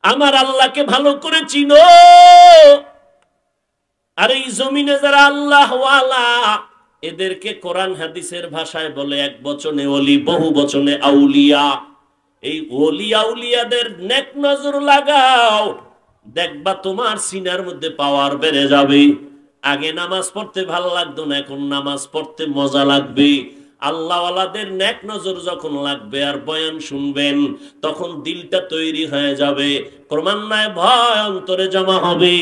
আমার আল্লাহকে ভালো করে চিনো। আর এই জমিনে যারা আল্লাহ ওয়ালা, এদেরকে কোরআন হাদিসের ভাষায় বলে এক বচনে ওলি, বহু বচনে আউলিয়া। এই ওলি আউলিয়াদের নেক নজর লাগাও, দেখবা তোমার সিনার মধ্যে পাওয়ার বেড়ে যাবে। আগে নামাজ পড়তে ভালো লাগতো না, এখন নামাজ পড়তে মজা লাগবে। আল্লাহওয়ালাদের নেক নজর যখন লাগবে আর বয়ান শুনবেন, তখন দিলটা তৈরি হয়ে যাবে, ক্রমান্বয়ে ভয় অন্তরে জমা হবে,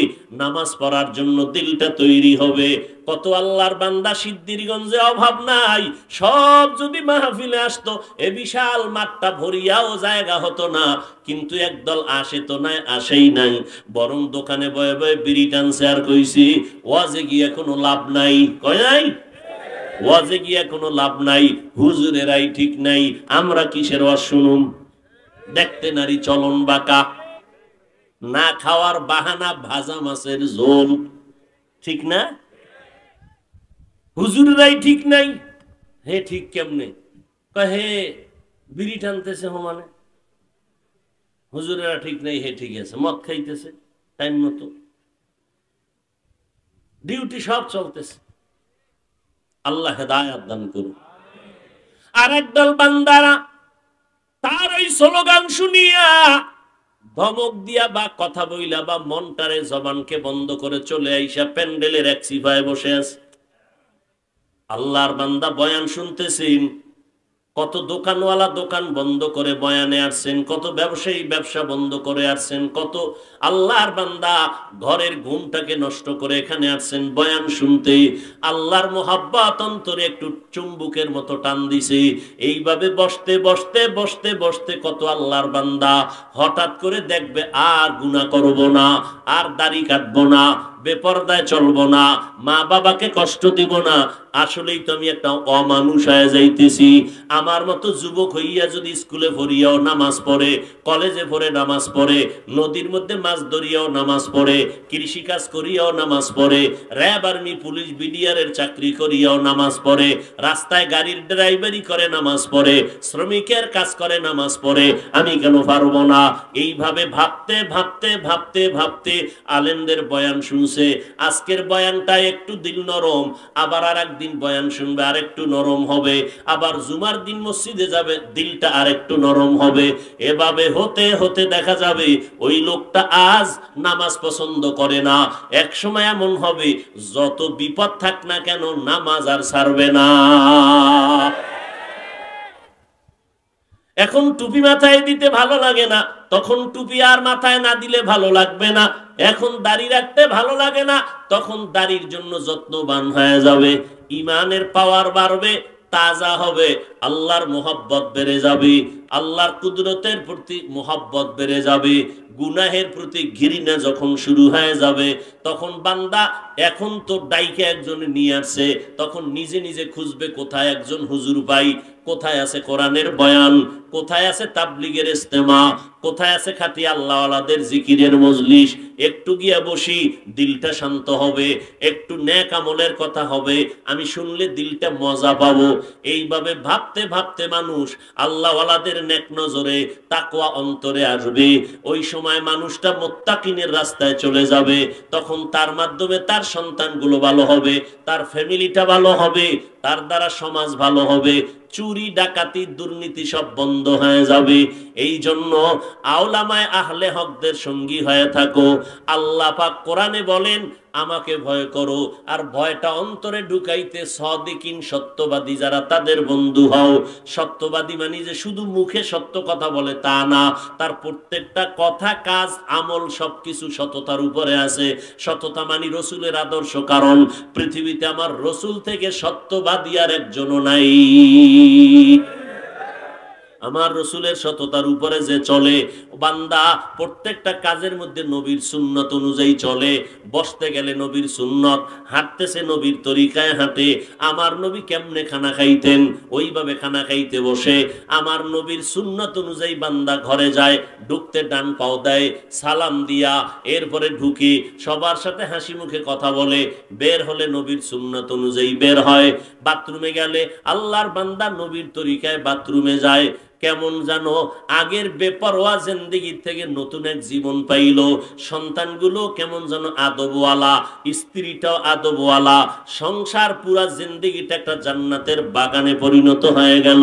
নামাজ পড়ার জন্য দিলটা তৈরি হবে। কত আল্লাহর বান্দা সিদ্ধিরগঞ্জে অভাব নাই, সব যদি মাহফিলে আসতো এ বিশাল মাঠটা ভরিয়াও জায়গা হতো না। কিন্তু একদল আসে তো নাই, আসেই নাই, বরং দোকানে বয়ে বয়ে বিড়ি টানছে আর কইছি ওয়াজে গিয়ে কোনো লাভ নাই। কয় নাই? ওয়াজে গিয়া কোনো লাভ নাই, হুজুরেরাই ঠিক নাই, আমরা কিসের ওয়াজ শুনুম? দেখতে নারী চলন বাঁকা, না খাওয়ার বাহানা ভাজা মাছের ঝোল, ঠিক না? হুজুরেরাই ঠিক নাই। হে ঠিক কেমনে? কয় হে বিড়ি টানতেছে মানে হুজুরেরা ঠিক নাই, হে ঠিক আছে, মদ খাইতেছে টাইম মতো, ডিউটি সব চলতেছে। আল্লাহ হেদায়েত দান করুন। আর একদল বান্দারা তার ওই স্লোগান শুনিয়া ধমক দিয়া বা কথা বইলা বা মনটারে জবানকে বন্ধ করে চলে আইসা প্যান্ডেলের এক সিফায় বসে আছে। আল্লাহর বান্দা বয়ান শুনতেছেন, কত দোকানওয়ালা দোকান বন্ধ করে বয়ানে আসছেন, কত ব্যবসায়ী ব্যবসা বন্ধ করে আসছেন, কত আল্লাহর বান্দা ঘরের ঘুমটাকে নষ্ট করে এখানে আসছেন বয়ান শুনতে। আল্লাহর মোহাব্বত অন্তরে একটু চুম্বুকের মতো টান দিছে। এইভাবে বসতে বসতে বসতে বসতে কত আল্লাহর বান্দা হঠাৎ করে দেখবে আর গুনাহ করব না, আর দাড়ি কাটবো না, বেপরদায় চলবো না, মা বাবাকে কষ্ট দিব না, আসলেই তো আমি একটা অমানুষ হয়ে যাইতেছি। আমার মতো যুবক হইয়া যদি স্কুলে পড়িয়াও নামাজ পড়ে, কলেজে পড়ে নামাজ পড়ে, নদীর মধ্যে মাছ ধরিয়াও নামাজ পড়ে, কৃষি কাজ করিয়াও নামাজ পড়ে, র্যাব আর্মি পুলিশ বিডিআরের চাকরি করিয়াও নামাজ পড়ে, রাস্তায় গাড়ির ড্রাইভারি করে নামাজ পড়ে, শ্রমিকের কাজ করে নামাজ পড়ে, আমি কেন পারবো না? এইভাবে ভাবতে ভাবতে ভাবতে ভাবতে আলেমদের বয়ান শুনছে। আজকের বয়ানটা একটু দিল নরম, আবার আর একদিন বয়ান শুনবে আর একটু নরম হবে, আবার জুমার দিন মসজিদে যাবে দিলটা আর একটু নরম হবে। এভাবে হতে হতে দেখা যাবে ওই লোকটা আজ নামাজ পছন্দ করে না, এক সময় এমন হবে যত বিপদ থাক না কেন নামাজ আর ছাড়বে না। এখন টুপি মাথায় দিতে ভালো লাগে না, তখন টুপি আর মাথায় না দিলে ভালো লাগবে না। এখন দাড়ি রাখতে ভালো লাগে না, তখন দাড়ির জন্য যত্নবান হয়ে যাবে। ইমানের পাওয়ার বাড়বে, তাজা হবে, আল্লাহর মোহাব্বত বেড়ে যাবে, আল্লাহর কুদরতের প্রতি মোহাব্বত বেড়ে যাবে। গুনাহের প্রতি ঘৃণা যখন শুরু হয়ে যাবে, তখন বান্দা এখন তো ডাইকে একজন নিয়ে আসছে, তখন নিজে নিজে খুঁজবে কোথায় একজন হুজুর পাই, কোথায় আছে কোরআনের বয়ান, কোথায় আছে তাবলীগের ইজতেমা, কোথায় আছে খাঁটি আল্লাহওয়ালাদের জিকিরের মজলিস। একটু গিয়া বসি, দিলটা শান্ত হবে, একটু নেক আমলের কথা হবে, আমি শুনলে দিলটা মজা পাবো। এইভাবে ভাবতে ভাবতে মানুষ আল্লাহওয়ালাদের নেক নজরে তাকওয়া অন্তরে আসবে। ওই সময় মানুষটা মুত্তাকিনের রাস্তায় চলে যাবে, তখন তার মাধ্যমে তার সন্তানগুলো ভালো হবে, তার ফ্যামিলিটা ভালো হবে, তার দ্বারা সমাজ ভালো হবে, চুরি ডাকাতি দুর্নীতি সব বন্ধ হয়ে যাবে। এই জন্য আউলামায়ে আহলে হকদের সঙ্গী হয়ে থাকো। আল্লাহ পাক কোরআনে বলেন আমাকে ভয় করো, আর ভয়টা অন্তরে ঢুকাইতে সাদিকিন সত্যবাদী যারা তাদের বন্ধু হও। সত্যবাদী মানে যে শুধু মুখে সত্য কথা বলে তা না, তার প্রত্যেকটা কথা কাজ আমল সবকিছু সততার উপরে আছে। সততা মানে রসুলের আদর্শ, কারণ পৃথিবীতে আমার রসুল থেকে সত্যবাদী আর একজনও নাই। আমার রসুলের সততার উপরে যে চলে, বান্দা প্রত্যেকটা কাজের মধ্যে নবীর সুন্নত অনুযায়ী চলে। বসতে গেলে নবীর সুন্নত, হাঁটতেছে নবীর তরিকায় হাঁটে। আমার নবী কেমনে খানা খাইতেন ওইভাবে খানা খাইতে বসে। আমার নবীর সুন্নত অনুযায়ী বান্দা ঘরে যায়, ঢুকতে ডান পাও দেয়, সালাম দিয়া এরপরে ঢুকে সবার সাথে হাসি মুখে কথা বলে, বের হলে নবীর সুন্নত অনুযায়ী বের হয়। বাথরুমে গেলে আল্লাহর বান্দা নবীর তরিকায় বাথরুমে যায়। কেমন জানো আগের বেপরোয়া জিন্দেগি থেকে নতুন এক জীবন পাইল। সন্তানগুলো কেমন যেন আদবওয়ালা, স্ত্রীটাও আদবওয়ালা, সংসার পুরা জিন্দেগিটা একটা জান্নাতের বাগানে পরিণত হয়ে গেল।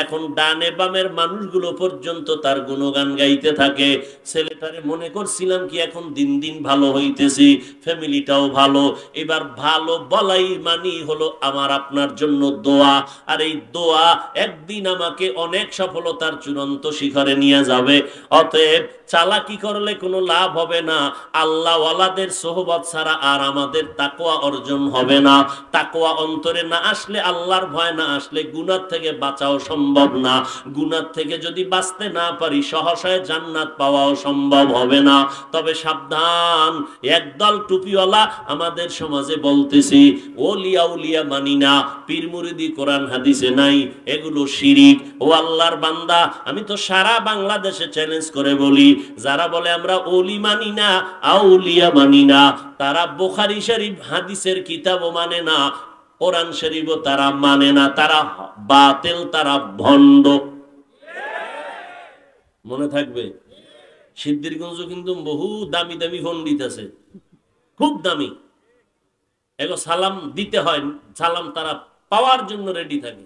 এখন ডানে বামের মানুষগুলো পর্যন্ত তার গুণগান গাইতে থাকে। ছেলেটারে মনে করছিলাম কি এখন দিন দিন ভালো হইতেছি, ফ্যামিলিটাও ভালো। এবার ভালো বলাই মানি হলো আমার আপনার জন্য দোয়া, আর এই দোয়া একদিন আমাকে অনেক সফলতার চূড়ান্ত শিখরে নিয়ে যাবে। অতএব চালাকি করলে কোনো লাভ হবে না। আল্লাহ ওয়ালাদের সোহবত ছাড়া আর আমাদের তাকওয়া অর্জন হবে না। তাকওয়া অন্তরে না আসলে, আল্লাহর ভয় না আসলে গুনাহ থেকে বাঁচাও সম্ভব না। গুনাহ থেকে যদি বাঁচতে না পারি সহসায় জান্নাত পাওয়াও সম্ভব হবে না। তবে সাবধান, একদল টুপিওয়ালা আমাদের সমাজে বলতেছি ওলিয়া উলিয়া মানি না, পীর মুরিদি কোরআন হাদিসে নাই, এগুলো শিরিক। ও আল্লাহর বান্দা, আমি তো সারা বাংলাদেশে চ্যালেঞ্জ করে বলি, যারা বলে আমরা ওলি মানি না, আউলিয়া মানি না, তারা বুখারী শরীফ হাদিসের কিতাবও মানে না, কোরআন শরীফও তারা মানে না, তারা বাতিল, তারা ভণ্ড। মনে থাকবে, সিদ্ধিরগঞ্জ কিন্তু বহু দামি দামি পণ্ডিত আছে, খুব দামি। এগো সালাম দিতে হয়, সালাম তারা পাওয়ার জন্য রেডি থাকে।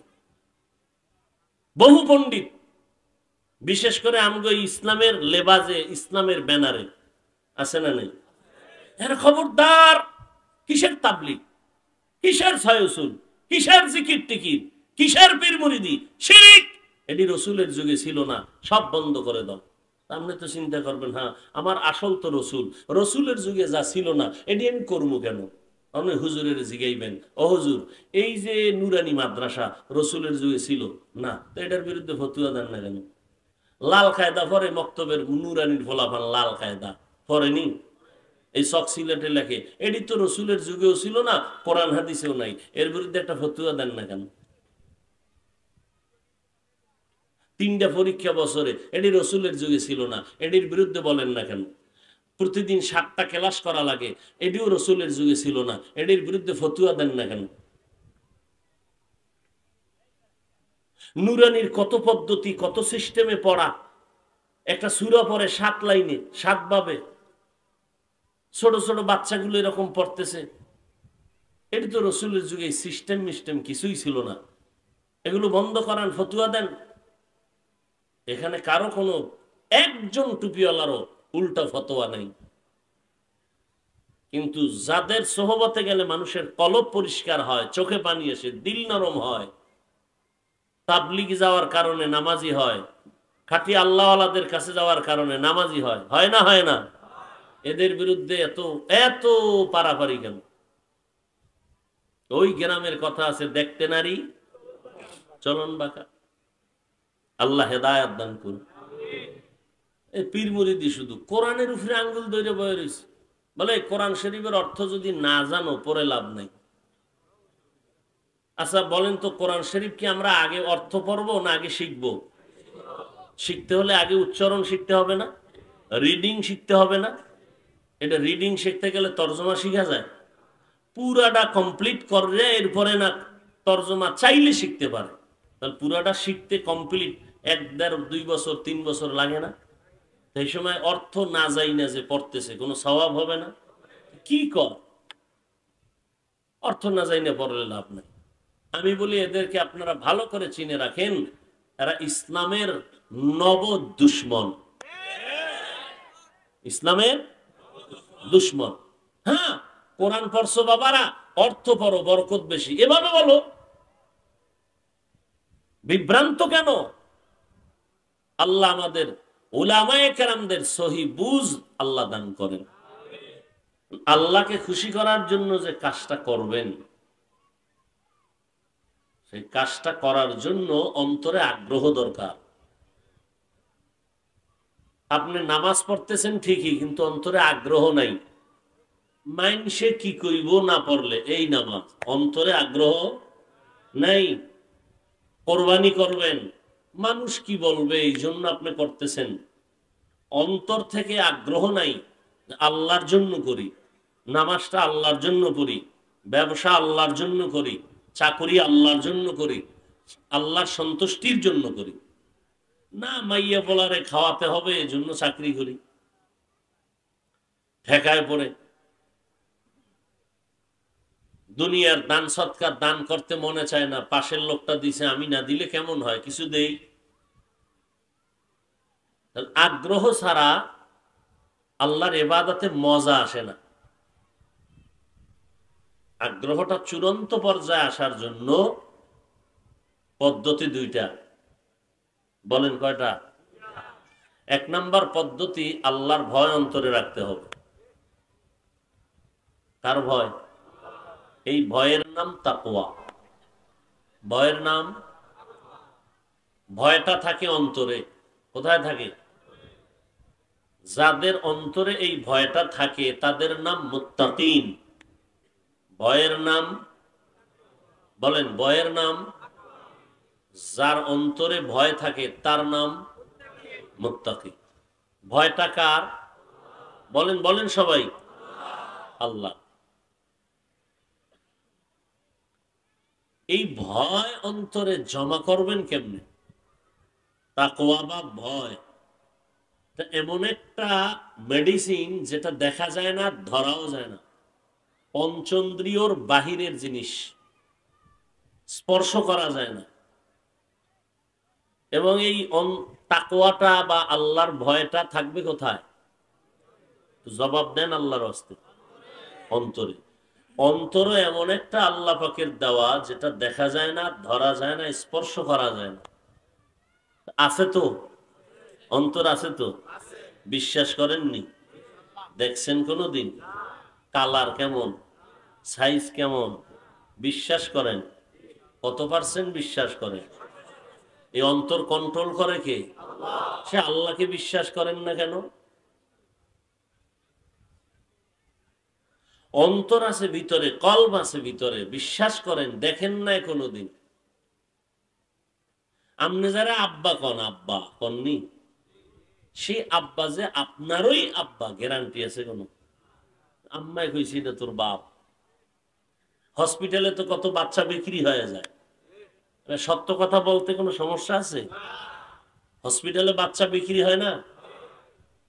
বহু পণ্ডিত, বিশেষ করে আমগো ইসলামের লেবাজে, ইসলামের ব্যানারে আছে না নেই? এর খবরদার, কিসের তাবলিগ, কিসের ছায়সুল, কিসের জিকির টিকির, কিসের পীর মুরিদি, শিরিক। এটি রসুলের যুগে ছিল না, সব বন্ধ করে দাও। আপনি তো চিন্তা করবেন, হ্যাঁ আমার আসল তো রসুল, রসুলের যুগে যা ছিল না এটি আমি করবো কেন? আপনি হুজুরের জিগাইবেন, ও হুজুর এই যে নুরানি মাদ্রাসা রসুলের যুগে ছিল না, তো এটার বিরুদ্ধে ফতুয়া দেন না কেন? লাল কায়দা পরে মক্তবের নুরানির ফলাফল লাল কায়দা পরেনি, এই চক সিলেটে লেখে, এটি তো রসুলের যুগেও ছিল না, কোরআন হাদিসেও নাই, এর বিরুদ্ধে একটা ফতুয়া দেন না কেন? 3টা পরীক্ষা বছরে, এটি রসুলের যুগে ছিল না, এটির বিরুদ্ধে বলেন না কেন? প্রতিদিন 7টা ক্লাস করা লাগে, এটিও রসুলের যুগে ছিল না, এটির বিরুদ্ধে ফতুয়া দেন না কেন? নুরানির কত পদ্ধতি, কত সিস্টেমে পড়া, একটা সূরা পড়ে 7 লাইনে 7 ভাবে, ছোট ছোট বাচ্চাগুলো এরকম পড়তেছে, এটি তো রসুলের যুগে সিস্টেম মিস্টেম কিছুই ছিল না, এগুলো বন্ধ করান, ফতুয়া দেন। এখানে কারো কোনো একজন টুপিওয়ালারও উল্টা ফতোয়া নাই, কিন্তু যাদের সোহবতে গেলে মানুষের কলব পরিষ্কার হয়, চোখে পানি আসে, দিল নরম হয়, তাবলিগে যাওয়ার কারণে নামাজি হয়, খাঁটি আল্লাহওয়ালাদের কাছে যাওয়ার কারণে নামাজি হয়, হয় না? হয় না? এদের বিরুদ্ধে এত এত পারাপারি কেন? ওই গ্রামের কথা আছে, দেখতে নারী চলন বাঁকা। আল্লাহ হেদায়েত দান করুন। এই পীর মুরিদি শুধু কোরআনের উপরে আঙ্গুল ধরে বয়ে রয়েছে, বলে কোরআন শরীফের অর্থ যদি না জানো পরে লাভ নাই। আচ্ছা বলেন তো, কোরআন শরীফ কি আমরা আগে অর্থ পড়বো না আগে শিখবো? শিখতে হলে আগে উচ্চারণ শিখতে হবে না? রিডিং শিখতে হবে না? এটা রিডিং শিখতে গেলে তর্জমা শিখা যায়, পুরাটা কমপ্লিট করলে এরপরে না তর্জমা চাইলে শিখতে পারে। তাহলে পুরাটা শিখতে কমপ্লিট 1, 1.5, 2 বছর 3 বছর লাগে না? সেই সময় অর্থ না যাই না যে পড়তেছে, কোনো সওয়াব হবে না? কি কর, অর্থ না যাই না পড়লে লাভ নাই। আমি বলি এদেরকে আপনারা ভালো করে চিনে রাখেন, এরা ইসলামের নব দুশ্মন, ইসলামের দুশ্মন। হ্যাঁ, কোরআন পড়ছো বাবারা, অর্থ পড়ো, বরকত বেশি, এভাবে বলো। বিভ্রান্ত কেন? আল্লাহ আমাদের উলামায়ে কেরামদের সহি বুঝ আল্লাহ দান করেন। আল্লাহকে খুশি করার জন্য যে কাজটা করবেন, সেই কাজটা করার জন্য অন্তরে আগ্রহ দরকার। আপনি নামাজ পড়তেছেন ঠিকই, কিন্তু অন্তরে আগ্রহ নাই। মাইনসে কি কইব না পড়লে এই নামাজ, অন্তরে আগ্রহ নাই। কোরবানি করবেন, মানুষ কি বলবে এই জন্য আপনি করতেছেন, অন্তর থেকে আগ্রহ নাই। আল্লাহর জন্য করি, নামাজটা আল্লাহর জন্য করি, ব্যবসা আল্লাহর জন্য করি, চাকরি আল্লাহর জন্য করি, আল্লাহর সন্তুষ্টির জন্য করি। না, মাইয়া বলারে খাওয়াতে হবে, এই জন্য চাকরি করি। ঠেকায় পড়ে দুনিয়ার দান সৎকার দান করতে মনে চায় না, পাশের লোকটা দিছে, আমি না দিলে কেমন হয়, কিছু দেই। আগ্রহ ছাড়া আল্লাহর ইবাদতে মজা আসে না। আগ্রহটা চূড়ান্ত পর্যায়ে আসার জন্য পদ্ধতি দুইটা। বলেন কয়টা? এক নাম্বার পদ্ধতি, আল্লাহর ভয় অন্তরে রাখতে হবে। কার ভয়? এই ভয়ের নাম তাকওয়া। ভয়ের নাম, ভয়টা থাকে অন্তরে। কোথায় থাকে? যাদের অন্তরে এই ভয়টা থাকে তাদের নাম মুত্তাকিন। ভয়ের নাম, বলেন ভয়ের নাম, যার অন্তরে ভয় থাকে তার নাম মুত্তাকি। ভয়টা কার? বলেন বলেন সবাই, আল্লাহ। এই ভয় অন্তরে জমা করবেন কেমনে? তাকওয়া বা ভয় এমন একটা মেডিসিন যেটা দেখা যায় না, ধরাও যায় না, পঞ্চেন্দ্রিয়র বাহিরের জিনিস, স্পর্শ করা যায় না। এবং এই তাকওয়াটা বা আল্লাহর ভয়টা থাকবে কোথায়? জবাব দেন আল্লাহর হস্তে, অন্তরে। অন্তরে এমন একটা আল্লাহ পাকের দেওয়া যেটা দেখা যায় না, ধরা যায় না, স্পর্শ করা যায় না। আছে তো, অন্তর আছে তো। বিশ্বাস করেননি? দেখছেন কোনোদিন? কালার কেমন, সাইজ কেমন? বিশ্বাস করেন? কত পার্সেন্ট বিশ্বাস করেন? এই অন্তর কন্ট্রোল করে কে? সে আল্লাহকে বিশ্বাস করেন না কেন? অন্তর আছে ভিতরে, কলব আছে ভিতরে, বিশ্বাস করেন, দেখেন নাই কোনোদিন। আপনি যারা আব্বা কন, আব্বা কননি, সেই আব্বা যে আপনারই আব্বা, গ্যারান্টি আছে কোনো? আম্মাই কইছি এটা তোর বাপ। হসপিটালে তো কত বাচ্চা বিক্রি হয়ে যায়, সত্য কথা বলতে কোনো সমস্যা আছে? হসপিটালে বাচ্চা বিক্রি হয় না?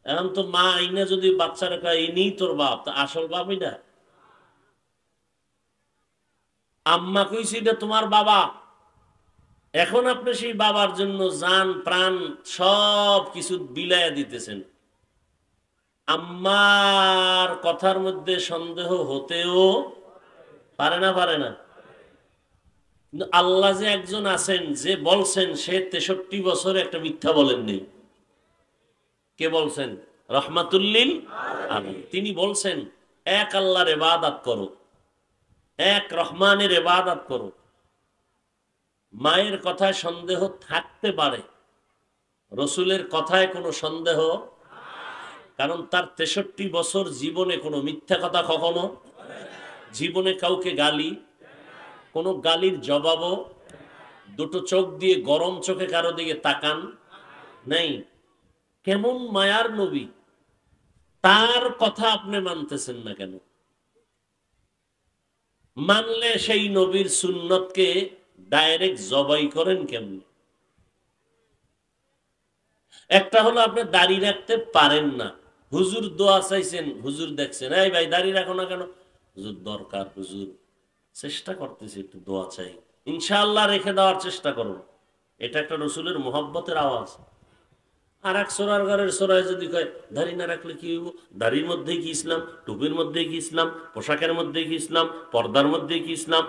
এখন তো মা আইনা যদি বাচ্চারা কয় ইনি তোর বাপ, তা আসল বাপই না। আম্মা কইছি এটা তোমার বাবা, এখন আপনি সেই বাবার জন্য জান প্রাণ সব কিছু বিলাইয়া দিতেছেন। আম্মার কথার মধ্যে সন্দেহ হতেও পারে না, পারে না? কিন্তু আল্লাহ যে একজন আছেন, যে বলছেন, সে 63 বছরে একটা মিথ্যা বলেননি। কে বলছেন? রহমাতুল্লিল আলামিন। তিনি বলছেন এক আল্লাহর ইবাদত করো, এক রহমানের ইবাদত করো। মায়ের কথায় সন্দেহ থাকতে পারে, রসুলের কথায় কোনো সন্দেহ, কারণ তার 63 বছর জীবনে কোনো মিথ্যা কথা, কখনো জীবনে কাউকে গালি, কোনো গালির জবাবও, দুটো চোখ দিয়ে গরম চোখে কারো দিকে তাকান নাই। কেমন মায়ার নবী, তার কথা আপনি মানতেছেন না কেন? মানলে সেই নবীর সুন্নতকে ডাইরেক্ট জবাই করেন কেমন? একটা হলো আপনি দাড়ি রাখতে পারেন না, হুজুর দোয়া চাইছেন, হুজুর দেখছেন, এই ভাই দাড়ি রাখো না কেন? হুজুর দরকার, হুজুর চেষ্টা করতেছি, একটু দোয়া চাই, ইনশাআল্লাহ রেখে দেওয়ার চেষ্টা করুন। এটা একটা রসুলের মোহাব্বতের আওয়াজ। আর এক সোরার ঘরের সোরায় যদি কয় দাড়ি না রাখলে কি হইব, দাড়ির মধ্যে কি ইসলাম, টুপির মধ্যে কি ইসলাম, পোশাকের মধ্যে কি ইসলাম, পর্দার মধ্যে কি ইসলাম?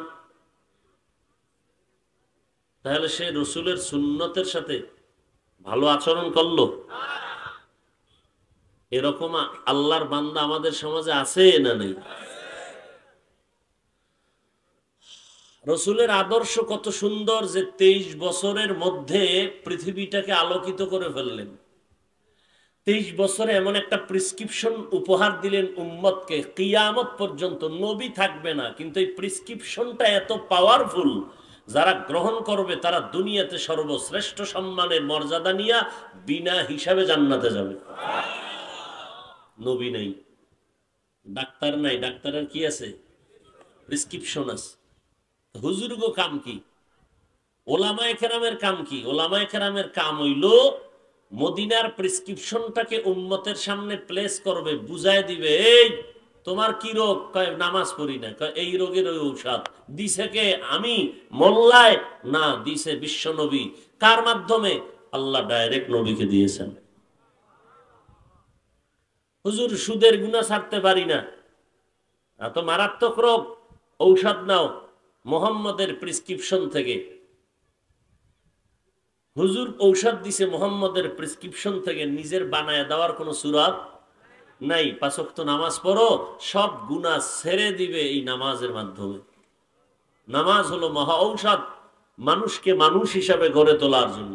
তাহলে সে রসুলের সুন্নতের সাথে ভালো আচরণ করলো? এরকম আল্লাহর বান্দা আমাদের সমাজে আছে না নেই? রসুলের আদর্শ কত সুন্দর যে 23 বছরের মধ্যে পৃথিবীটাকে আলোকিত করে ফেললেন। 23 বছরে এমন একটা প্রেসক্রিপশন উপহার দিলেন উম্মতকে, কিয়ামত পর্যন্ত নবী থাকবে না, কিন্তু এই প্রেসক্রিপশনটা এত পাওয়ারফুল, যারা গ্রহণ করবে তারা দুনিয়াতে সর্বশ্রেষ্ঠ সম্মানের মর্যাদা নিয়ে বিনা হিসাবে জান্নাতে যাবে। নবী নাই, ডাক্তার নাই, ডাক্তারের কি আছে? প্রেসক্রিপশন আছে। হুজুর গো কাম কি? ওলামায়ে কেরামের কাম কি? ওলামায়ে কেরামের কাম হইল মদিনার প্রেসক্রিপশনটাকে উম্মতের সামনে প্লেস করবে, বুঝায় দিবে, এই তোমার কি রোগ? কয় নামাজ পড়ি না। কয় এই রোগের ওই ঔষধ দিছে কে? আমি মোল্লায় না, দিছে বিশ্ব নবী। কার মাধ্যমে? আল্লাহ ডাইরেক্ট নবীকে দিয়েছেন। হুজুর সুদের গুনাহ ছাড়তে পারি না, এত মারাত্মক রোগ, ঔষধ নাও মোহাম্মদের প্রেসক্রিপশন থেকে। হুজুর ঔষধ দিছে মোহাম্মদের প্রেসক্রিপশন থেকে, নিজের বানায় দেওয়ার কোন সুরাত নাই। পাঁচ ওয়াক্ত নামাজ পড়ো, সব গুনাহ ছেড়ে দিবে এই নামাজের মাধ্যমে। নামাজ হলো মহা ঔষধ মানুষকে মানুষ হিসাবে গড়ে তোলার জন্য।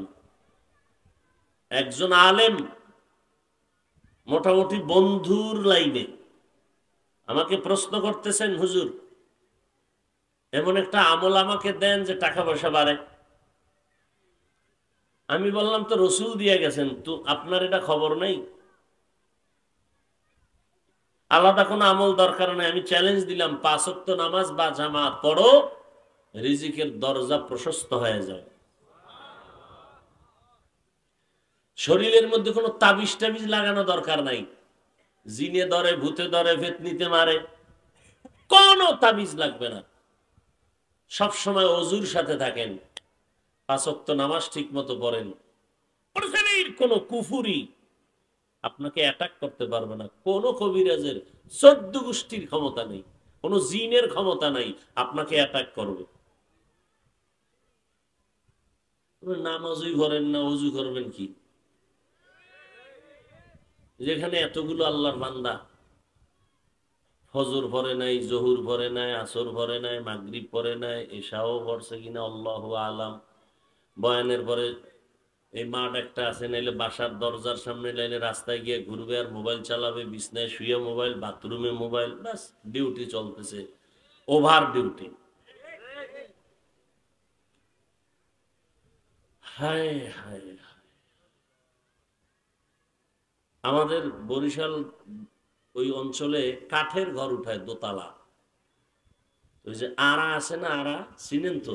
একজন আলেম মোটামুটি বন্ধুর লাইনে আমাকে প্রশ্ন করতেছেন, হুজুর এমন একটা আমল আমাকে দেন যে টাকা পয়সা বাড়ে। আমি বললাম, তো রসুল দিয়ে গেছেন, তো আপনার এটা খবর নেই? আলাদা কোনো আমল দরকার নেই। আমি চ্যালেঞ্জ দিলাম, 5 ওয়াক্ত নামাজ বা জামাত পড়ো, রিজিকের দরজা প্রশস্ত হয়ে যায়। শরীরের মধ্যে কোনো তাবিজ টাবিজ লাগানো দরকার নাই। জিনে ধরে, ভূতে ধরে, ভেতনিতে মারে, কোনো তাবিজ লাগবে না। সব সময় অজুর সাথে থাকেন, 5 ওয়াক্ত নামাজ ঠিক মতো পড়েন, কোন কুফুরি আপনাকে অ্যাটাক করতে পারবে না। কোন কবিরাজের 14 গোষ্ঠীর ক্ষমতা নেই, কোন জিনের ক্ষমতা নাই আপনাকে অ্যাটাক করবে। নামাজই করেন না, অজু করবেন কি? যেখানে এতগুলো আল্লাহর বান্দা ফজর পড়ে নাই, জহুর পড়ে নাই, আসর পড়ে নাই, মাগরিব পড়ে নাই, এশাও পড়ছে কিনা আল্লাহু আলাম। বয়ানের পরে এই মাঠ একটা আছে, নাইলে বাসার দরজার সামনে, নাইলে রাস্তায় গিয়ে ঘুরবে আর মোবাইল চালাবে, বিছনায় শুয়ে মোবাইল, বাথরুমে মোবাইল, ব্যাস ডিউটি চলতেছে, ওভার ডিউটি। হায় হায়, আমাদের বরিশাল ওই অঞ্চলে কাঠের ঘর উঠায় দোতলা। ওই যে আড়া আছে না, আড়া চিনেন তো?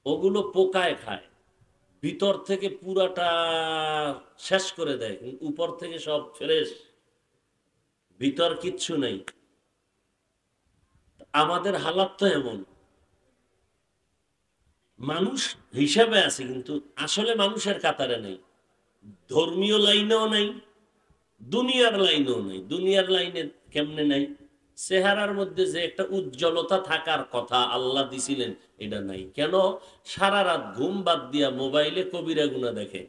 ওগুলো পোকায় খায়, ভিতর থেকে পুরাটা শেষ করে দেয়, কিন্তু উপর থেকে সব ফ্রেশ, ভিতর কিচ্ছু নেই। আমাদের হালাত তো এমন, মানুষ হিসাবে আছে কিন্তু আসলে মানুষের কাতারে নেই। ধর্মীয় লাইনেও নাই, দুনিয়ার লাইনেও নাই। দুনিয়ার লাইনে কেমনে নাই? চেহারার মধ্যে যে একটা উজ্জ্বলতা থাকার কথা আল্লাহ দিছিলেন, এটা নাই। কেন? সারা রাত ঘুম বাদ দিয়া মোবাইলে কবিরা গুনাহ দেখে।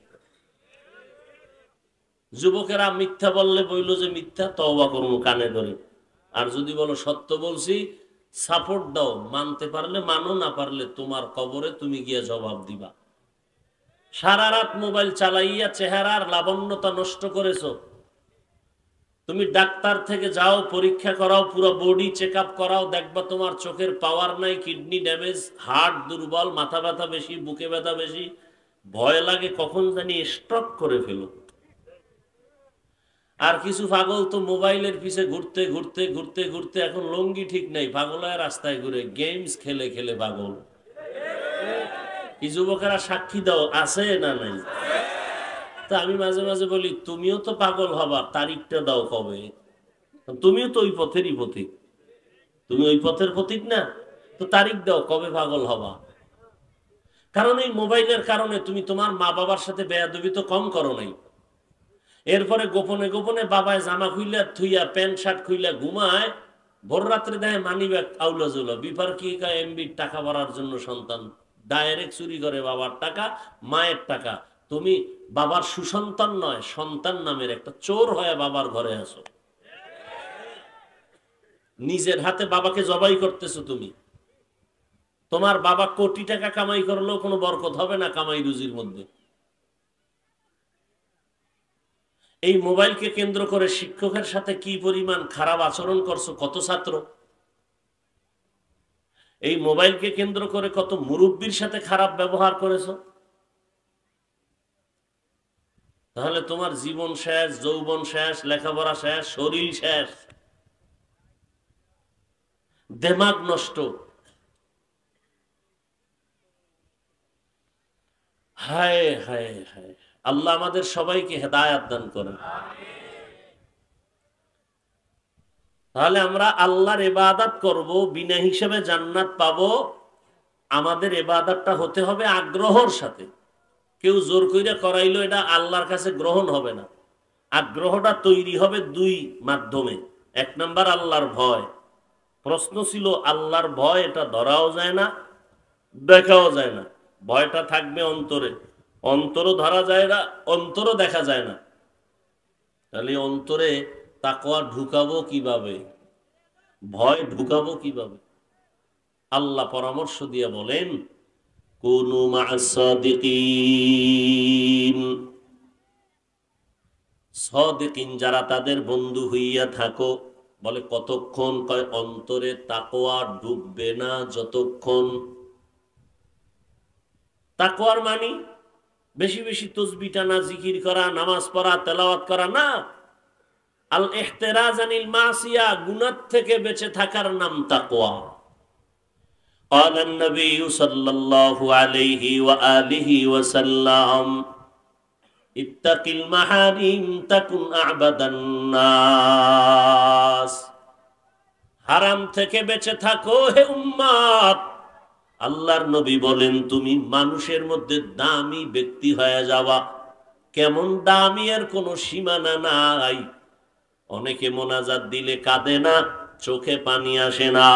যুবকেরা মিথ্যা বললে বইল যে মিথ্যা, তওবা করবো কানে ধরে। আর যদি বলো সত্য বলছি, সাপোর্ট দাও, মানতে পারলে মানো, না পারলে তোমার কবরে তুমি গিয়ে জবাব দিবা। সারা রাত মোবাইল চালাইয়া চেহারার লাবণ্যতা নষ্ট করেছো। তুমি ডাক্তার থেকে যাও, পরীক্ষা করাও, পুরো বডি চেক আপ করাও, দেখবা তোমার চোখের পাওয়ার নাই, কিডনি ড্যামেজ, হার্ট দুর্বল, মাথা ব্যথা বেশি, বুকে ব্যথা বেশি, ভয় লাগে কখন জানি স্ট্রোক করে ফেলো। আর কিছু পাগল তো মোবাইলের পিছে ঘুরতে ঘুরতে ঘুরতে ঘুরতে এখন লঙ্গি ঠিক নাই, পাগল হয় রাস্তায় ঘুরে, গেমস খেলে খেলে পাগল। এই যুবকেরা সাক্ষী দাও, আছে না নাই? তা আমি মাঝে মাঝে বলি, তুমিও তো পাগল হবা, তারিখটা দাও কবে। তুমিও তো ওই পথেরই পথিক, তুমি ওই পথের পথিক না, তো তারিখ দাও কবে পাগল হবা। কারণ এই মোবাইলের কারণে তুমি তোমার মা বাবার সাথে বেয়াদবি তো কম করো নাই। এরপরে গোপনে গোপনে বাবায় জামা খুইলা থুইয়া, প্যান্ট শার্ট খুইলা ঘুমায়, ভোর রাত্রে দেয় মানি ব্যাগ আউলা জুলা, বিপার কি এমবির টাকা ভরার জন্য সন্তান ডাইরেক্ট চুরি করে বাবার টাকা, মায়ের টাকা। তুমি বাবার সুসন্তান নয়, সন্তান নামের একটা চোর হয়ে বাবার ঘরে আসো, নিজের হাতে বাবাকে জবাই করতেছো তুমি। তোমার বাবা কোটি টাকা কামাই করলেও কোনো বরকত হবে না কামাই রুজির মধ্যে। এই মোবাইলকে কেন্দ্র করে শিক্ষকের সাথে কি পরিমাণ খারাপ আচরণ করছো কত ছাত্র, এই মোবাইলকে কেন্দ্র করে কত মুরব্বীর সাথে খারাপ ব্যবহার করেছো। তাহলে তোমার জীবন শেষ, যৌবন শেষ, লেখাপড়া শেষ, শরীর শেষ, দেমাগ নষ্ট। হায় হায় হায়, আল্লাহ আমাদের সবাইকে হেদায়াত দান করেন। তাহলে আমরা আল্লাহর ইবাদত করব, বিনা হিসেবে জান্নাত পাবো। আমাদের ইবাদতটা হতে হবে আগ্রহর সাথে। কেউ জোর কইরা করাইলো এটা আল্লাহর কাছে গ্রহণ হবে না। আগ্রহটা তৈরি হবে দুই মাধ্যমে। এক নাম্বার আল্লাহর ভয়। প্রশ্ন ছিল আল্লাহর ভয়, এটা ধরাও যায় না, দেখাও যায় না। ভয়টা থাকবে অন্তরে, অন্তরও ধরা যায় না, অন্তরও দেখা যায় না। তাহলে অন্তরে তাকওয়া ঢুকাবো কিভাবে, ভয় ঢুকাবো কিভাবে? আল্লাহ পরামর্শ দিয়ে বলেন, কুনু মা'আস সাদিকিন, সাদিকিন যারা তাদের বন্ধু হইয়া থাকো। বলে কতক্ষণ? কয় অন্তরে তাকওয়া ঢুকবে না যতক্ষণ। তাকওয়ার মানে বেশি বেশি তাসবিহ টানা, জিকির করা, নামাজ পড়া, তেলাওয়াত করা না। আল ইহতিরাজ আনিল মাসিয়া, গুনাহ থেকে বেঁচে থাকার নাম তাকওয়া। قال النبي صلى الله عليه وآله وسلم اتق المحارم تكن أعبد الناس। হারাম থেকে বেঁচে থাকো হে উম্মত। আল্লাহর নবী বলেন তুমি মানুষের মধ্যে দামি ব্যক্তি হয়ে যাওয়া। কেমন দামি, এর কোনো সীমানা নাই। অনেকে মোনাজাত দিলে কাঁদে না, চোখে পানি আসে না।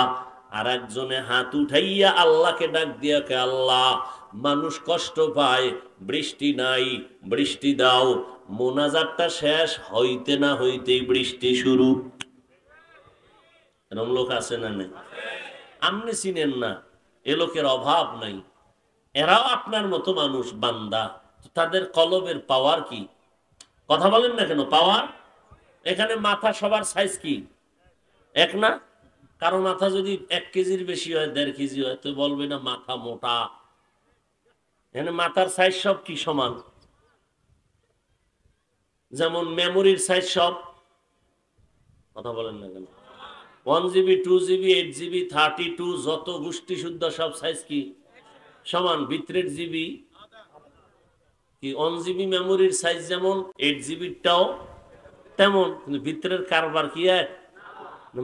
আর একজনে হাত উঠাইয়া আল্লাহকে ডাক দিয়া কে, আল্লাহ মানুষ কষ্ট পায়, বৃষ্টি নাই, বৃষ্টি দাও। মোনাজাতটা শেষ হইতে না হইতেই বৃষ্টি শুরু। এরকম লোক আছে না নেই? আপনি চিনেন না, এ লোকের অভাব নাই। এরাও আপনার মতো মানুষ, বান্দা। তাদের কলবের পাওয়ার কি? কথা বলেন না কেন? পাওয়ার। এখানে মাথা সবার সাইজ কি এক না? কারো মাথা যদি 1 কেজির বেশি হয়, 1.5 কেজি হয়, তো বলবে না মাথা মোটা। এখানে মাথার সাইজ সব কি সমান? যেমন মেমোরির সাইজ সব, কথা বলেন না কেন? 1 জিবি, 2 জিবি, 8 জিবি, 32, যত গোষ্ঠী শুদ্ধ সব সাইজ কি সমান? ভিতরের জিবি কি 1 জিবি মেমোরির সাইজ যেমন, 8 জিবিটাও তেমন, কিন্তু ভিতরের কারবার কি এক?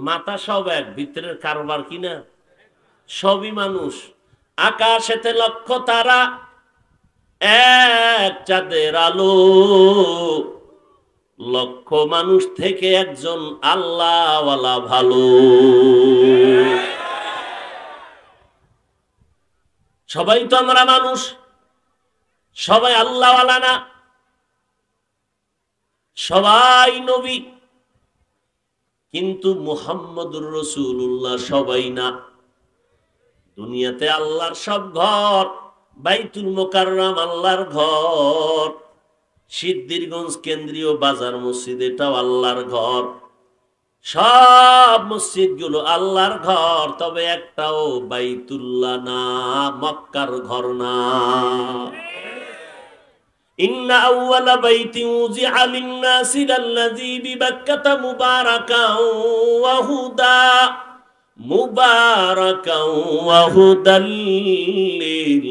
মাথা সব এক, ভিতরের কারবার কি না? সবই মানুষ। আকাশেতে লক্ষ তারা, এক চাঁদের আলো। লক্ষ মানুষ থেকে একজন আল্লাহওয়ালা ভালো। সবাই তো আমরা মানুষ, সবাই আল্লাহওয়ালা না, সবাই নবী, কিন্তু মুহাম্মদুর রাসূলুল্লাহ সবাই না। দুনিয়াতে আল্লাহর সব ঘর, বাইতুল মুকাররম আল্লাহর ঘর, সিদ্ধিরগঞ্জ কেন্দ্রীয় বাজার মসজিদ এটাও আল্লাহর ঘর, সব মসজিদ গুলো আল্লাহর ঘর। তবে একটাও বাইতুল্লাহ না, মক্কার ঘর না। ইন্না আউওয়ালা বাইতিন উযিআ লিন-নাসি লাল্লাযী বিবাক্কাতা মুবারাকান ওয়া হুদা, মুবারাকান ওয়া হুদাল লিল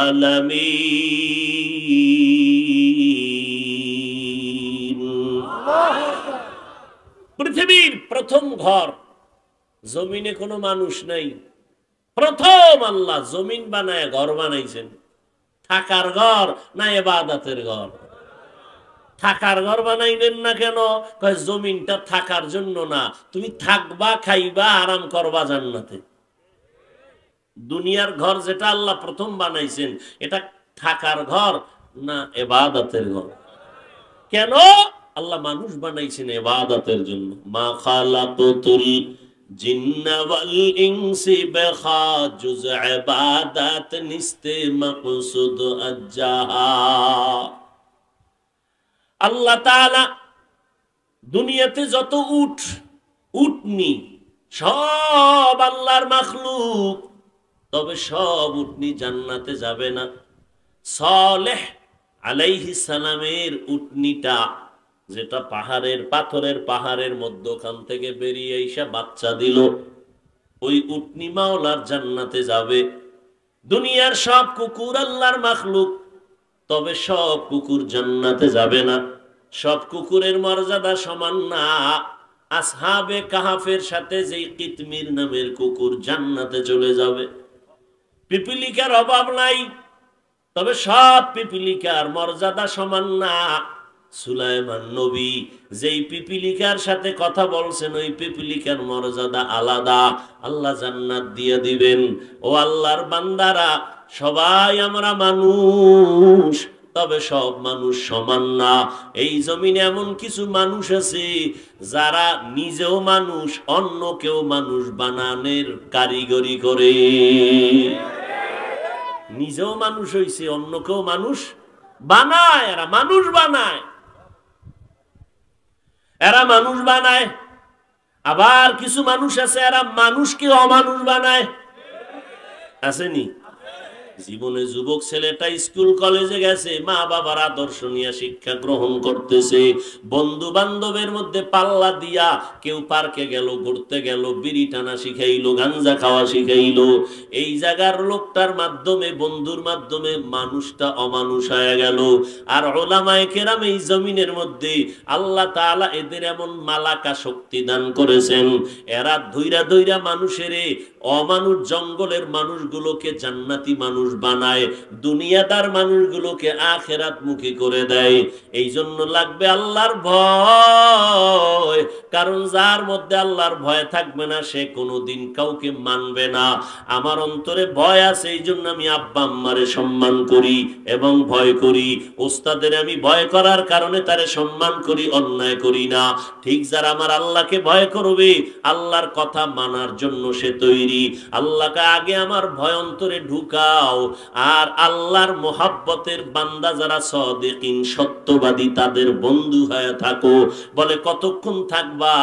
আলামিন। পৃথিবীর প্রথম ঘর, জমিনে কোনো মানুষ নাই, প্রথম আল্লাহ জমিন বানায় ঘর বানাইছেন। থাকার ঘর না ইবাদতের ঘর? থাকার ঘর বানাইলেন না কেন? কয় জমিনটা থাকার জন্য না, তুমি থাকবা, খাইবা, আরাম করবা জান্নাতে। দুনিয়ার ঘর যেটা আল্লাহ প্রথম বানাইছেন, এটা থাকার ঘর না ইবাদতের ঘর? কেন? আল্লাহ মানুষ বানাইছেন ইবাদতের জন্য। মা খালাকুতুল জিন্না ওয়াল ইনসি বিখা, জুজ ইবাদত নিস্তে মাকসুদ আজ্জাহা। আল্লাহ তাআলা দুনিয়াতে যত উটনি সব আল্লাহর মাখলুক, তবে সব উটনি জান্নাতে যাবে না। সালেহ আলাইহিস সালামের উটনিটা, যেটা পাথরের পাহাড়ের মধ্যখান থেকে বেরিয়ে এসে বাচ্চা দিল, ওই উটনি মাওলার জান্নাতে যাবে। দুনিয়ার সব কুকুর আল্লাহর মাখলুক, তবে সব কুকুর জান্নাতে যাবে না। সব কুকুরের মর্যাদা সমান না। আসহাবে কাহাফের সাথে যেই কিতমির নামের কুকুর জান্নাতে চলে যাবে, পিপিলিকার অভাব নাই, তবে সব পিপিলিকার মর্যাদা সমান না। সুলাইমান নবী যেই পিপিলিকার সাথে কথা বলছেন, ওই পিপিলিকার মর্যাদা আলাদা, আল্লাহ জান্নাত দিয়ে দিবেন। ও আল্লাহর বান্দারা, সবাই আমরা মানুষ, তবে সব মানুষ সমান না। এই জমিনে এমন কিছু মানুষ আছে যারা নিজেও মানুষ, অন্যকেও মানুষ বানানোর কারিগরি করে। নিজেও মানুষ হইছে, অন্যকেও মানুষ বানায়। এরা মানুষ বানায়, এরা মানুষ বানায়। আবার কিছু মানুষ আছে এরা মানুষকে অমানুষ বানায়, আসেনি? জীবনে যুবক ছেলেটা স্কুল কলেজে গেছে, মা বাবার আদর্শ নিয়ে শিক্ষা গ্রহণ করতেছে, বন্ধু বান্ধবের মধ্যে পাল্লা দিয়া কেউ পার্কে গেল, ঘুরতে গেল, বিড়ি টানা শিখাইলো, গাঞ্জা খাওয়া শিখাইলো। এই জায়গার লোকটার মাধ্যমে, বন্ধুর মাধ্যমে মানুষটা অমানুষ হয়ে গেল। আর ওলামায়ে কেরাম এই জমিনের মধ্যে আল্লাহ তাআলা এদের এমন মালাকা শক্তি দান করেছেন, এরা ধৈরা ধৈরা মানুষের অমানুষ জঙ্গলের মানুষগুলোকে জান্নাতি মানুষ বানায়, দুনিয়াদার মানুষগুলোকে আখেরাত মুখী করে দেয়। এই জন্য লাগবে আল্লাহর ভয়, কারণ যার মধ্যে আল্লাহর ভয় থাকবে না সে কোনোদিন কাউকে মানবে না। আমার অন্তরে ভয় আছে, এই জন্য আমি আব্বা আম্মারে সম্মান করি এবং ভয় করি। ওস্তাদের আমি ভয় করার কারণে তারে সম্মান করি, অন্যায় করি না। ঠিক যারা আমার আল্লাহকে ভয় করবে, আল্লাহর কথা মানার জন্য সে তৈরি। আল্লাহকে আগে আমার ভয় অন্তরে ঢুকাও, আর আল্লাহর মোহাব্বতের বান্দা যারা সাদিকিন সত্যবাদী তাদের বন্ধু হয়ে থাকো। বলে কতক্ষণ থাকবা?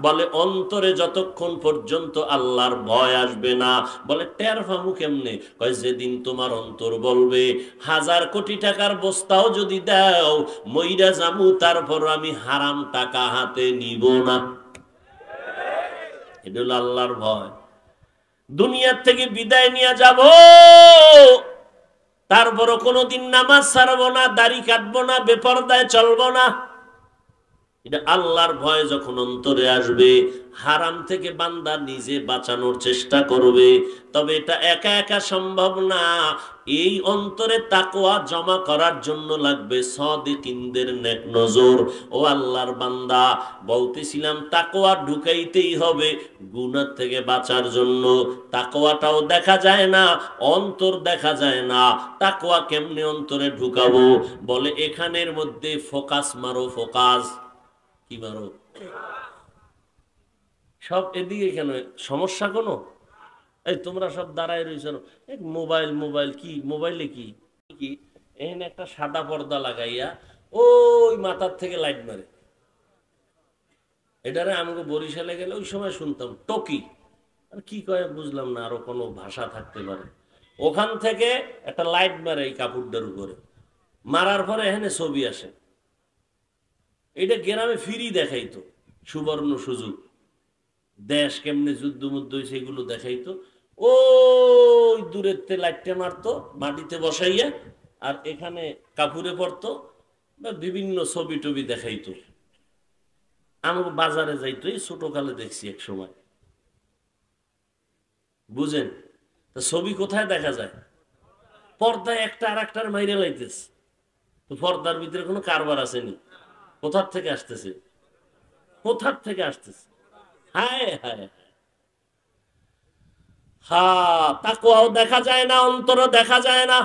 বলে অন্তরে যতক্ষণ পর্যন্ত আল্লাহর ভয় আসবে না। বলে টের পামু কেমনে? কয় যেদিন তোমার অন্তর বলবে 1000 কোটি টাকার বস্তাও যদি দাও মইরা যামু, তারপর আমি হারাম টাকা হাতে নিব না। এটা হলো আল্লাহর ভয়। দুনিয়ার থেকে বিদায় নিয়ে যাব, তারপরও কোনোদিন নামাজ ছাড়বো না, দাড়ি কাটবো না, বেপরদায় চলবো না। এটা আল্লাহর ভয় যখন অন্তরে আসবে, হারাম থেকে বান্দা নিজে বাঁচানোর চেষ্টা করবে। তবে এটা একা একা সম্ভব না। এই অন্তরে তাকওয়া জমা করার জন্য লাগবে সাদিকিনদের নেক নজর। ও আল্লাহর বান্দা, বলতেছিলাম তাকওয়া ঢুকাইতেই হবে গুনাহ থেকে বাঁচার জন্য। তাকওয়াটাও দেখা যায় না, অন্তর দেখা যায় না। তাকওয়া কেমনে অন্তরে ঢুকাবো? বলে এখানের মধ্যে ফোকাস মারো, ফোকাস। কি মারো? সব এদিকে কেন? সমস্যা কোনো? এই তোমরা সব দাঁড়ায় রয়েছ, মোবাইল মোবাইল কি? মোবাইলে কি কি এখানে একটা সাদা পর্দা লাগাইয়া ওই মাথার থেকে লাইট মারে। এটারে আমাকে বরিশালে গেলে ওই সময় শুনতাম টকি, আর কি কয় বুঝলাম না, আরো কোনো ভাষা থাকতে পারে। ওখান থেকে একটা লাইট মারে এই কাপড়টার উপরে, মারার পরে এখানে ছবি আসে। এটা গ্রামে ফিরি দেখাইতো, সুবর্ণ সুযোগ, দেশ কেমনে যুদ্ধ মুদ্ধ হয়েছে এগুলো দেখাইতো। ওই দূরের তে লাইটটা মারতো মাটিতে বসাইয়া, আর এখানে কাপড়ে পড়তো, বা বিভিন্ন ছবি টবি দেখাইতো। আমাকে বাজারে যাইতো, এই ছোটকালে দেখছি এক সময়, বুঝেন? তা ছবি কোথায় দেখা যায়? পর্দায় একটা আর একটার মাইরে লাইতেছে। তো পর্দার ভিতরে কোনো কারবার আসেনি। কোথার থেকে আসতেছে? কোথার থেকে আসতেছে? হায় হায়, হ্যাঁ, তাকওয়াও দেখা যায় না, অন্তরও দেখা যায় না।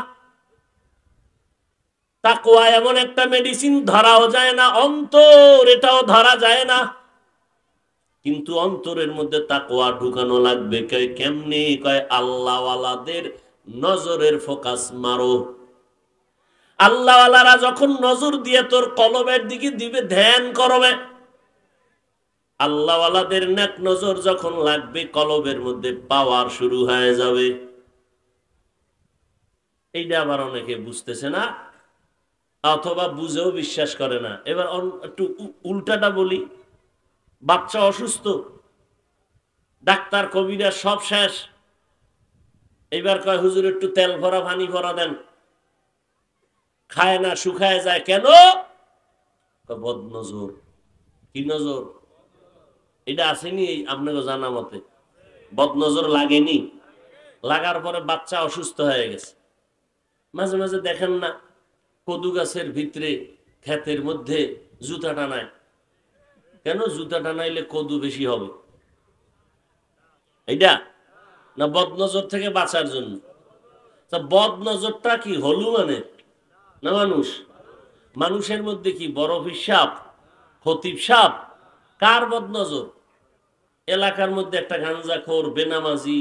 তাকওয়া এমন একটা মেডিসিন, ধরাও যায় না, অন্তর এটাও ধরা যায় না। কিন্তু অন্তরের মধ্যে তাকওয়া ঢুকানো লাগবে। কেমনে? কয় আল্লাহওয়ালাদের নজরের ফোকাস মারো। আল্লাহওয়ালারা যখন নজর দিয়ে তোর কলবের দিকে দিবে, ধ্যান করবে, আল্লাহওয়ালাদের নেক নজর যখন লাগবে, কলবের মধ্যে পাওয়ার শুরু হয়ে যাবে। এইটা আবার অনেকে বুঝতেছে না, অথবা বুঝেও বিশ্বাস করে না। এবার একটু উল্টাটা বলি। বাচ্চা অসুস্থ, ডাক্তার কবিরা সব শেষ, এইবার কয় হুজুর একটু তেল ভরা পানি ভরা দেন, খায় না, শুকায় যায় কেন? বদনজর। কি নজর? এটা আসেনি আপনাকে জানা মতে? বদনজর লাগেনি? লাগার পরে বাচ্চা অসুস্থ হয়ে গেছে। মাঝে মাঝে দেখেন না কদু গাছের ভিতরে ক্ষেতের মধ্যে জুতা টানায়, কেন? জুতা টানাইলে কদু বেশি হবে, এইটা না বদনজর থেকে বাঁচার জন্য? বদনজরটা কি হলুমানের না মানুষ? মানুষের মধ্যে কি বরফির সাপ, খতিব সাপ? কার বদনজর? এলাকার মধ্যে একটা গাঞ্জাখোর, বেনামাজি,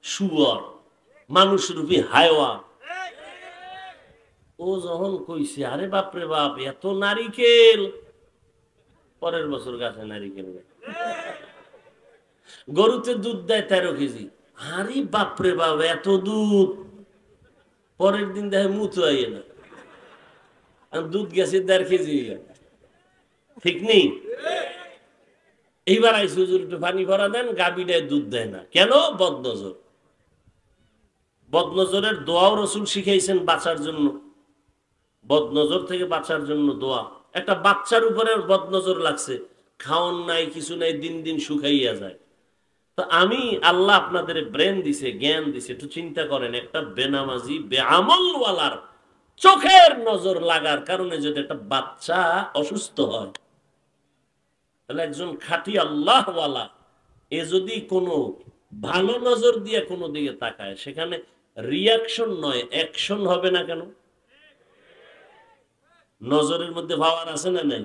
শুয়োর, মানুষ রূপী হায়ওয়ান। ও যখন কইছে আরে বাপরে বাপ এত নারিকেল, পরের বছর গাছে নারিকেল নেই। গরুতে দুধ দেয় 13 কেজি, আরে বাপরে বাপ এত দুধ, পরের দিন দেখে মুতো আইয়ে না, দুধ গেছে 1.5 কেজি। ঠিক নেই? এইবার আইসি হুজুর একটু পানি ভরা দেন, গাভীটায় দুধ দেয় না কেন? বদনজর। বদনজরের দোয়াও রাসূল শিখাইছেন বাঁচার জন্য, বদনজর থেকে বাঁচার জন্য দোয়া। একটা বাচ্চার উপরে বদনজর লাগছে, খাওন নাই, কিছু নাই, দিন দিন শুকাইয়া যায়। তো আমি আল্লাহ আপনাদের ব্রেন দিছে, জ্ঞান দিছে, একটু চিন্তা করেন, একটা বেনামাজি বেআমলওয়ালার চোখের নজর লাগার কারণে যদি একটা বাচ্চা অসুস্থ হয়, তাহলে একজন খাঁটি আল্লাহওয়ালা এ যদি কোনো ভালো নজর দিয়ে কোনো দিকে তাকায়, সেখানে রিয়াকশন নয় অ্যাকশন হবে না কেন? নজরের মধ্যে পাওয়ার আছে না নাই?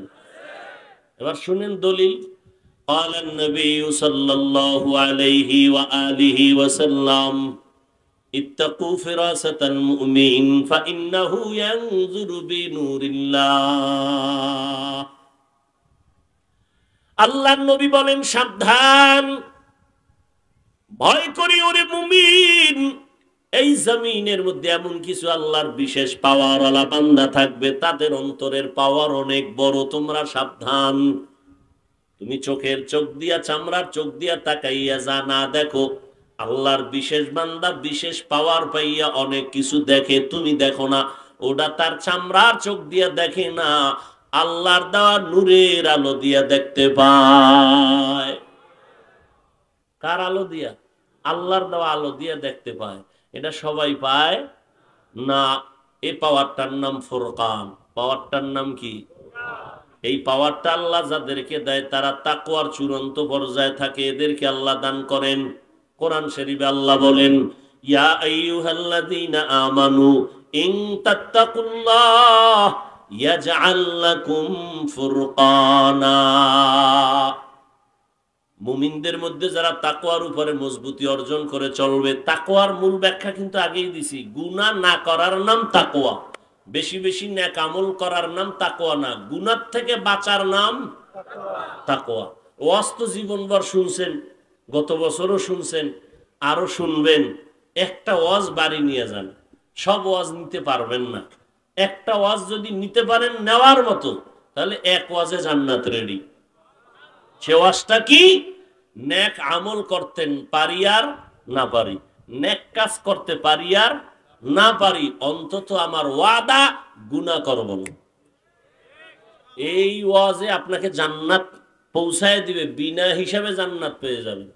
এবার শুনেন দলিল। قال النبي صلى الله عليه وآله وسلم اتقوا فراسة المؤمن فإنه ينظر بنور الله। আল্লাহর নবী বলেন সাবধান, ভয় করি ওরে মুমিন, এই জমিনের মধ্যে এমন কিছু আল্লাহর বিশেষ পাওয়ারওয়ালা বান্দা থাকবে, তাদের অন্তরের পাওয়ার অনেক বড়, তোমরা সাবধান। তুমি চোখের চোখ দিয়া, চামড়ার চোখ দিয়া তাকাইয়া যা না দেখো, আল্লাহর বিশেষ বান্দা বিশেষ পাওয়ার পাইয়া অনেক কিছু দেখে, তুমি দেখো না। ওটা তার চামড়ার চোখ দিয়া দেখে না, আল্লাহর দেওয়া নূরের আলো দিয়া দেখতে পায়। কার আলো দিয়া? আল্লাহর দেওয়া আলো দিয়া দেখতে পায়। এটা সবাই পায় না। এই পাওয়ারটার নাম ফুরকান। পাওয়ারটার নাম কি? এই পাওয়ারটা আল্লাহ যাদেরকে দেয় তারা তাকওয়ার চূড়ান্ত পর্যায়ে থাকে, এদেরকে আল্লাহ দান করেন। কোরআন শরীফে আল্লাহ বলেন, ইয়া আইয়ুহাল্লাযীনা আমানু ইন তাত্তাকুল্লাহ ইয়াজআল লাকুম ফুরকানা। মুমিনদের মধ্যে যারা তাকওয়ার উপরে মজবুতি অর্জন করে চলবে, তাকওয়ার মূল ব্যাখ্যা কিন্তু আগেই দিছি, গুনাহ না করার নাম তাকওয়া, বেশি বেশি নেক আমল করার নাম তাকওয়া না, গুনাহ থেকে বাঁচার নাম তাকওয়া। ওয়াজ তো জীবনভর শুনছেন, গত বছরও শুনছেন, আরো শুনবেন। একটা ওয়াজ বাড়ি নিয়ে যান, সব ওয়াজ নিতে পারবেন না। একটা ওয়াজ যদি নিতে পারেন নেওয়ার মতো, তাহলে এক ওয়াজে জান্নাত রেডি। সে ওয়াজটা কি? নেক আমল করতেন পারি আর না পারি, নেক কাজ করতে পারি আর না পারি, অন্তত আমার ওয়াদা গুনাহ করব না। এই ওয়াজে আপনাকে জান্নাত পৌঁছায় দিবে, বিনা হিসাবে জান্নাত পেয়ে যাবেন।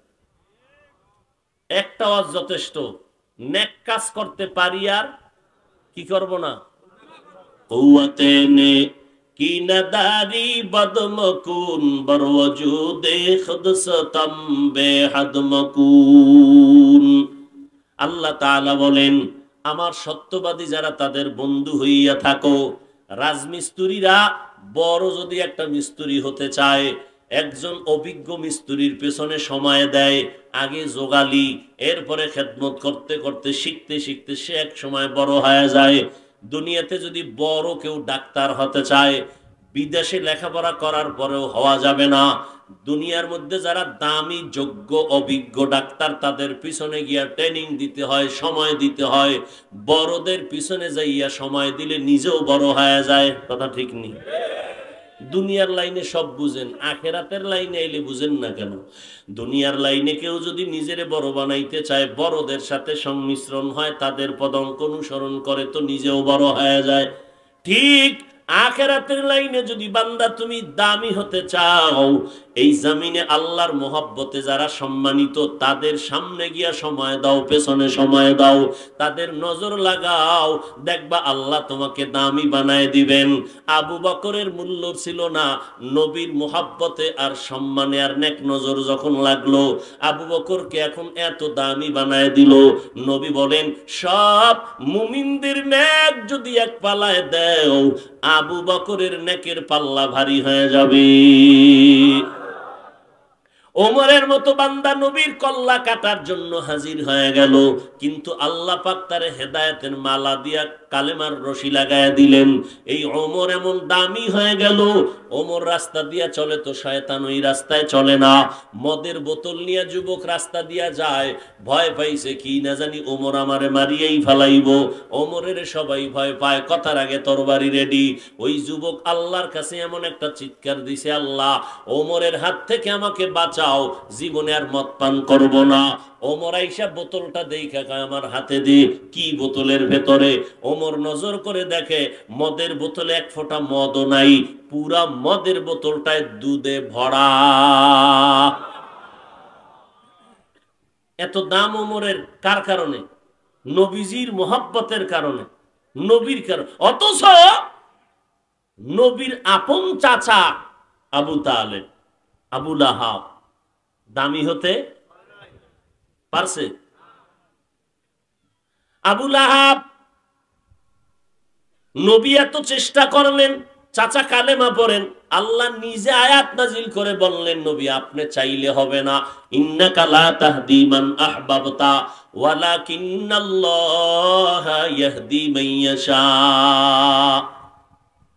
একটা ওয়াজ যথেষ্ট। নেক কাজ করতে পারি আর কি করব না, কুওয়াতে নে কি নাদারি বদমকুন বরওজুদে খুদসতম বেহদমকুন। আল্লাহ তাআলা বলেন, আমার সত্যবাদী যারা তাদের বন্ধু হইয়া থাকো। রাজমিস্ত্রিরা বড় যদি একটা মিস্ত্রি হতে চায়, একজন অভিজ্ঞ মিস্ত্রির পেছনে সময় দেয়, আগে জোগালি, এরপরে খেদমত করতে করতে শিখতে শিখতে সে এক সময় বড় হয়ে যায়। দুনিয়াতে যদি বড় কেউ ডাক্তার হতে চায়, বিদেশে লেখাপড়া করার পরেও হওয়া যাবে না। দুনিয়ার মধ্যে যারা দামি যোগ্য অভিজ্ঞ ডাক্তার, তাদের পিছনে গিয়া ট্রেনিং দিতে হয়, সময় দিতে হয়। বড়দের পিছনে যাইয়া সময় দিলে নিজেও বড় হয়ে যায়। কথা ঠিক নেই? দুনিয়ার লাইনে সব বুঝেন, আখেরাতের লাইনে এলে বুঝেন না কেন? দুনিয়ার লাইনে কেউ যদি নিজেরে বড় বানাইতে চায়, বড়দের সাথে সংমিশ্রণ হয়, তাদের পদাঙ্ক অনুসরণ করে, তো নিজেও বড় হয়ে যায়। ঠিক আখেরাতের লাইনে যদি বান্দা তুমি দামি হতে চাও, এই জমিনে আল্লাহর মোহাব্বতে যারা সম্মানিত তাদের সামনে গিয়া সময় দাও, পেছনে সময় দাও, তাদের নজর লাগাও, দেখবা আল্লাহ তোমাকে দামি বানায় দিবেন। আবু বকরের মূল্য ছিল না, নবীর মোহাব্বতে আর সম্মানে আর নেক নজর যখন লাগলো, আবু বকরকে এখন এত দামি বানায় দিল। নবী বলেন, সব মুমিনদের নেক যদি এক পাল্লায় দেও, আবু বকরের নেকের পাল্লা ভারী হয়ে যাবে। ওমরের মতো বান্দা নবীর কল্লা কাটার জন্য হাজির হয়ে গেল, কিন্তু আল্লাহ পাক তারে হেদায়েতের মালা দিয়া কালেমার রশি লাগায়া দিলেন। এই ওমর এমন দামি হয়ে গেল, ওমর রাস্তা দিয়া চলে তো শয়তান ওই রাস্তায় চলে না। মদের বোতল নিয়ে যুবক রাস্তা দিয়া যায়, ভয় পাইছে কি না জানি ওমর আমারে মারিয়েই ফেলাইব। ওমরের সবাই ভয় পায়, কথার আগে তরবারি রেডি। ওই যুবক আল্লাহর কাছে এমন একটা চিৎকার দিছে, আল্লাহ ওমরের হাত থেকে আমাকে বাঁচাও, জীবনে আর মদ পান করব না। ওমর আইসা বোতলটা দেখা কয়, আমার হাতে দি। কি বোতলের ভেতরে? ওমর নজর করে দেখে মদের বোতলে এক ফোঁটা মদও নাই, পুরা মদের বোতলটায় দুধে ভরা। এত দাম ওমরের কার কারণে? নবীজির মোহাব্বতের কারণে, নবীর কারণে। অথচ নবীর আপন চাচা আবু তালেব, আবু লাহাব দামি হতে পারছে? আবু লাহাব, নবী এত চেষ্টা করলেন, চাচা কালেমা পড়েন, আল্লাহ নিজে আয়াত নাজিল করে বললেন, নবী আপনি চাইলে হবে না, ইন্নাকা লা তাহদি মান আহবাবতা ওয়ালাকিন্নাল্লাহা ইয়াহদি মান ইয়াশা।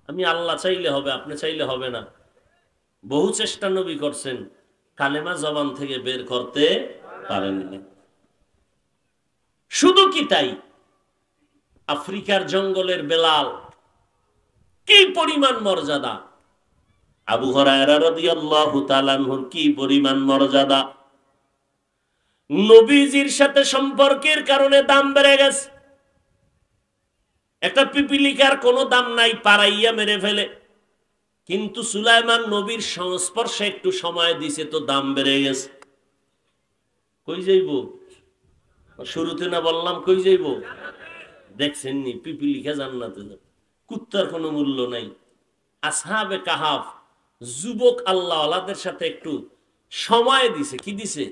আমি আল্লাহ চাইলে হবে, আপনি চাইলে হবে না। বহু চেষ্টা নবী করছেন, কালেমা জবান থেকে বের করতে পারেননি। শুধু কি তাই, আফ্রিকার জঙ্গলের বেলাল, কি পরিমাণ মর্যাদা! আবু হুরায়রা রাদিয়াল্লাহু তাআলা আনহুর কি পরিমাণ মর্যাদা! নবীজির সাথে সম্পর্কের কারণে দাম বেড়ে গেছে। একটা পিপিলিকার কোনো দাম নাই, পারাইয়া মেরে ফেলে, কিন্তু সুলাইমান নবীর সংস্পর্শে একটু সময় দিছে তো দাম বেড়ে গেছে। কই যাইব? শুরুতে না বললাম কই যাইব? দেখছেন নি, পিপিলিকা জান্নাতে যাবে, কুত্তার কোনো মূল্য নাই। আসহাবে কাহাফ, যুবক আল্লাহওয়ালাদের সাথে একটু সময় দিছে, কি দিছে?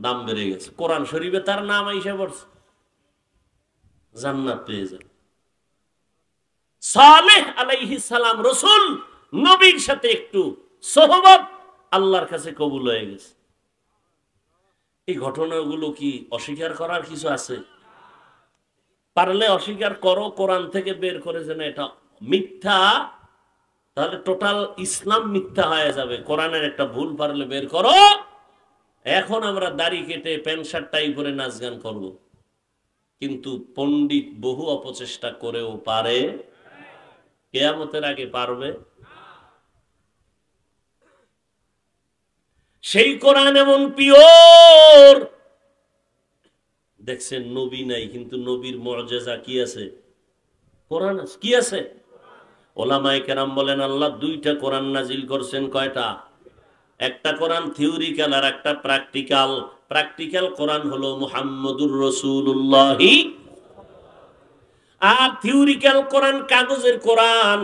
দাম বেড়ে গেছে। কোরআন শরীফে তার নাম আইসা পড়ছে, জান্নাত পেয়ে যাবে। সালেহ আলাইহিস সালাম রাসূল, নবীর সাথে একটু সোহবত আল্লাহর কাছে কবুল হয়ে গেছে। এই ঘটনাগুলো কি অস্বীকার করার কিছু আছে? পারলে অস্বীকার করো, কোরআন থেকে বের করে যে না এটা মিথ্যা, তাহলে টোটাল ইসলাম মিথ্যা হয়ে যাবে। কোরআনের একটা ভুল পারলে বের করো। এখন আমরা দাড়ি কেটে প্যান্ট শার্ট টাই পরে নাচ গান করবো, কিন্তু পণ্ডিত বহু অপচেষ্টা করেও পারে, কিয়ামতের আগে পারবে? সেই কোরআন এমন পিওর, দেখছেন নবী নাই, কিন্তু নবীর মুআজিজা কি আছে? কোরআন আছে। কি আছে? ওলামায়ে কেরাম বলেন আল্লাহ দুইটা কোরআন নাজিল করছেন। কয়টা? একটা কোরআন থিওরিক্যাল আর একটা প্র্যাকটিক্যাল। প্র্যাকটিক্যাল কোরআন হলো মুহাম্মদুর রাসূলুল্লাহ, আর থিওরিক্যাল কোরআন কাগজের কোরআন।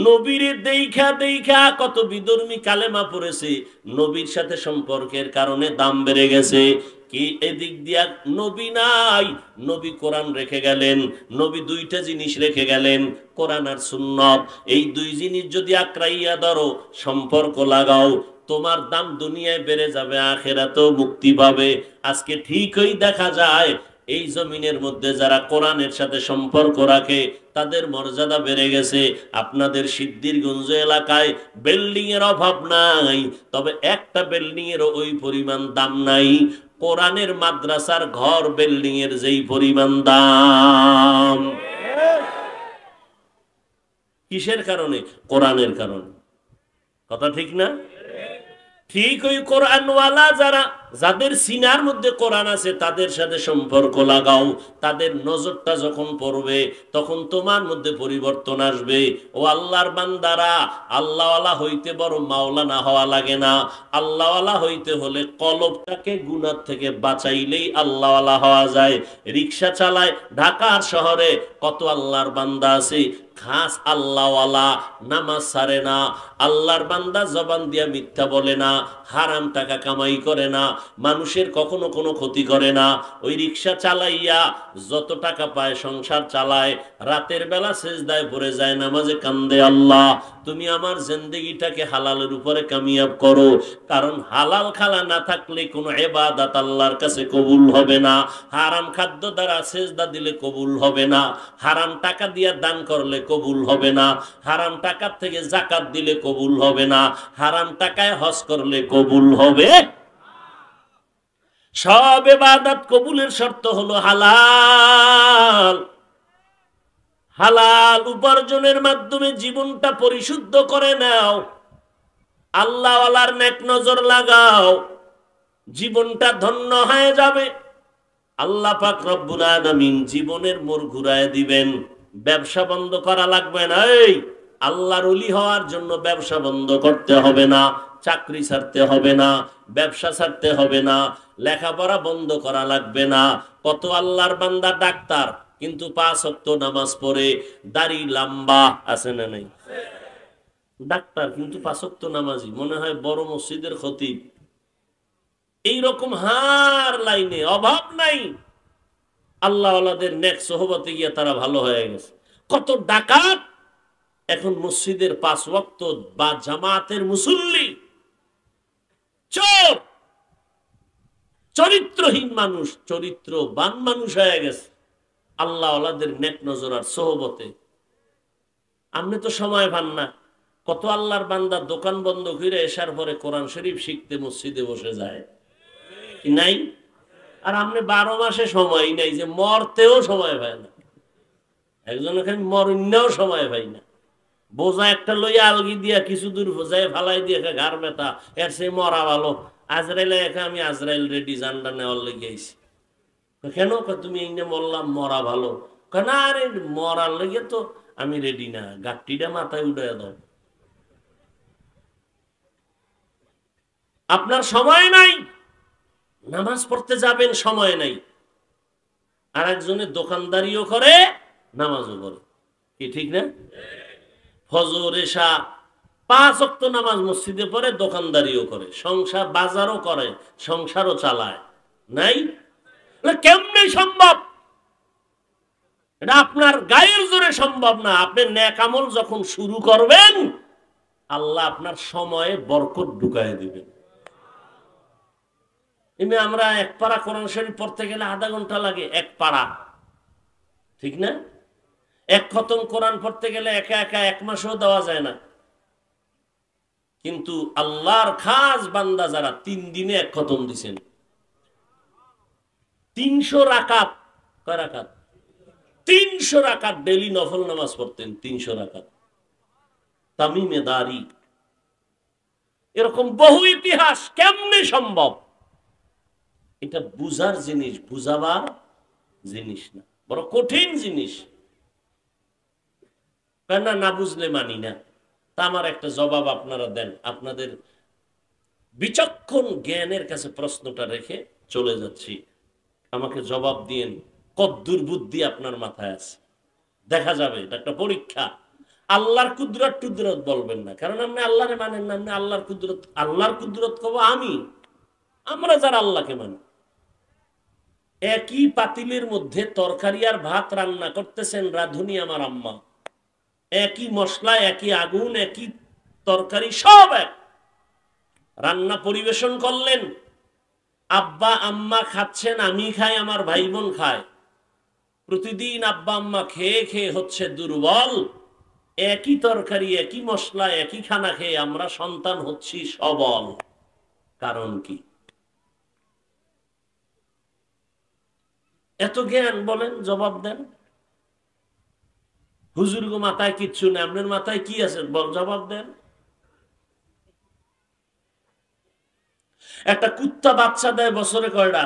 নবীরে দেখা দেখা কত বিধর্মী কালেমা পড়েছে, নবীর সাথে সম্পর্কের কারণে দাম বেড়ে গেছে। কি এদিক দিয়া নবী নাই, নবী কোরআন রেখে গেলেন। নবী দুইটা জিনিস রেখে গেলেন, কোরআন আর সুন্নাত। এই দুই জিনিস যদি আঁকড়াইয়া ধরো, সম্পর্ক লাগাও, তোমার দাম দুনিয়ায় বেড়ে যাবে, আখিরাতেও মুক্তি পাবে। আজকে ঠিকই দেখা যায় এই জমিনের মধ্যে যারা কোরআনের সাথে সম্পর্ক রাখে তাদের মর্যাদা বেড়ে গেছে। আপনাদের সিদ্ধিরগঞ্জ এলাকায় বিল্ডিং এর অভাব নাই, তবে একটা বিল্ডিং এর ওই পরিমাণ দাম নাই কোরআনের মাদ্রাসার ঘর বিল্ডিং এর যেই পরিমাণ দাম। কিসের কারণে? কোরআনের কারণে। কথা ঠিক না? ঠিক ওই কোরআনওয়ালা যারা, যাদের সিনার মধ্যে কোরআন আছে, তাদের সাথে সম্পর্ক লাগাও। তাদের নজরটা যখন পড়বে তখন তোমার মধ্যে পরিবর্তন আসবে। ও আল্লাহর বান্দারা, আল্লাহওয়ালা হইতে বড় মাওলানা হওয়া লাগে না। আল্লাহওয়ালা হইতে হলে কলবটাকে গুনাহ থেকে বাঁচাইলেই আল্লাহওয়ালা হওয়া যায়। রিক্সা চালায় ঢাকার শহরে কত আল্লাহর বান্দা আছে, খাস আল্লাহওয়ালা, নামাজ ছাড়ে না, আল্লাহর বান্দা, জবান দিয়া মিথ্যা বলে না, হারাম টাকা কামাই করে না, মানুষের কখনো কোনো ক্ষতি করে না। ওই রিক্সা চালাইয়া যত টাকা পায় সংসার চালায়, রাতের বেলা সেজদায় পড়ে যায়, নামাজে কান্দে, আল্লাহ তুমি আমার জিন্দেগিটাকে হালালের উপরে কামিয়াব করো। কারণ হালাল খালা না থাকলে কোনো ইবাদত আল্লাহর কাছে কবুল হবে না। হারাম খাদ্য দ্বারা সেজদা দিলে কবুল হবে না, হারাম টাকা দিয়া দান করলে কবুল হবে না, হারাম টাকার থেকে যাকাত দিলে কবুল হবে না, হারাম টাকায় হজ করলে কবুল হবে। সব ইবাদত কবুলের শর্ত হলো হালাল। হালাল উপার্জনের মাধ্যমে জীবনটা পরিশুদ্ধ করে নাও, আল্লাহওয়ালার নেক নজর লাগাও, জীবনটা ধন্য হয়ে যাবে। আল্লাহ পাক রব্বুল আলামিন জীবনের মোড় ঘুরায় দিবেন। ব্যবসা বন্ধ করা লাগবে না। এই আল্লাহর ওলি হওয়ার জন্য ব্যবসা বন্ধ করতে হবে না, চাকরি ছাড়তে হবে না, ব্যবসা ছাড়তে হবে না, লেখাপড়া বন্ধ করা লাগবে না। কত আল্লাহর বান্দা ডাক্তার কিন্তু 5 ওয়াক্ত নামাজ পড়ে, দাড়ি লম্বা আছে না নাই? ডাক্তার কিন্তু 5 ওয়াক্ত নামাজি, মনে হয় বড় মসজিদের খতিব। এইরকম হার লাইনে অভাব নাই। আল্লাহওয়ালাদের নেক সোহবতে গিয়ে তারা ভালো হয়ে গেছে। কত ডাকাত এখন মসজিদের 5 ওয়াক্ত বা জামাতের মুসল্লি। চোর, চরিত্রহীন মানুষ চরিত্রবান মানুষ হয়ে গেছে আল্লাহওয়ালাদের নেক নজর আর সোহবতে। আপনি তো সময় পান না। কত আল্লাহর বান্দা দোকান বন্ধ করে এসার পরে কোরআন শরীফ শিখতে মসজিদে বসে যায়, নাই? আর আপনি 12 মাসে সময় নাই, যে মরতেও সময় পায় না। একজন এখানে মরণেও সময় পাই না। বোঝা একটা লইয়া আলগি দিয়া কিছু দূর বোঝায় ফালাই দিয়ে ঘাড় ব্যথা, এর সে মরা ভালো। আজরাইলে একা আমি আজরাইল রেডি জান্ডা নেওয়ার লেগে আইছি। কেন? তুমি এই মরলাম, মরা ভালো। না আরে মরার লেগে তো আমি রেডি না, গাট্টিটা মাথায় উড়াইয়া দাও। আপনার সময় নাই, নামাজ পড়তে যাবেন সময় নাই। আর একজনের দোকানদারিও করে নামাজও করে, কি ঠিক না? ফজর এশা 5 ওয়াক্ত নামাজ মসজিদে পড়ে, দোকানদারিও করে, সংসার বাজারও করে, সংসারও চালায়, নাই? কেমনে সম্ভব? এটা আপনার গায়ের জোরে সম্ভব না। আপনি নেক আমল যখন শুরু করবেন, আল্লাহ আপনার সময়ে বরকত ঢুকায় দিবেন। এমনি আমরা এক পারা কোরআন শরীফ পড়তে গেলে আধা ঘন্টা লাগে, এক পারা, ঠিক না? এক খতম কোরআন পড়তে গেলে একা একা 1 মাসও দেওয়া যায় না। কিন্তু আল্লাহর খাস বান্দা যারা 3 দিনে 1 খতম দিছেন, 300 রাকাত, কয় রাকাত? 300 রাকাত ডেইলি নফল নামাজ পড়তেন, 300 রাকাত। তামিমে দারি, এরকম বহু ইতিহাস। কেমনে সম্ভব? এটা বুঝার জিনিস, বুঝাবার জিনিস না, বড় কঠিন জিনিস। না না বুঝলে মানি না। তা আমার একটা জবাব আপনারা দেন। আপনাদের বিচক্ষণ জ্ঞানের কাছে প্রশ্নটা রেখে চলে যাচ্ছি, আমাকে জবাব দিয়েন। কদ্দুর বুদ্ধি আপনার মাথায় আছে দেখা যাবে, এটা একটা পরীক্ষা। আল্লাহর কুদরত টুদরত বলবেন না, কারণ আপনি আল্লাহরে মানেন না। আপনি আল্লাহর কুদরত, আল্লাহর কুদরত কব আমরা যারা আল্লাহকে মানি। একই পাতিলের মধ্যে তরকারি আর ভাত রান্না করতেছেন রাধুনি আমার আম্মা, একই মশলা, একই আগুন, একই তরকারি, সব এক। রান্না পরিবেশন করলেন, আব্বা আম্মা খাচ্ছেন, আমি খাই, আমার ভাই বোন খায়। প্রতিদিন আব্বা আম্মা খেয়ে খেয়ে হচ্ছে দুর্বল। একই তরকারি, একই মশলা, একই খানা খেয়ে আমরা সন্তান হচ্ছি সবল। কারণ কি? এত জ্ঞান বলেন, জবাব দেন। হুজুর গো মাথায় কিচ্ছু নেই, আপনার মাথায় কি আছে? জবাব দেন। একটা কুত্তা বাচ্চা দেয় বছরে কয়টা?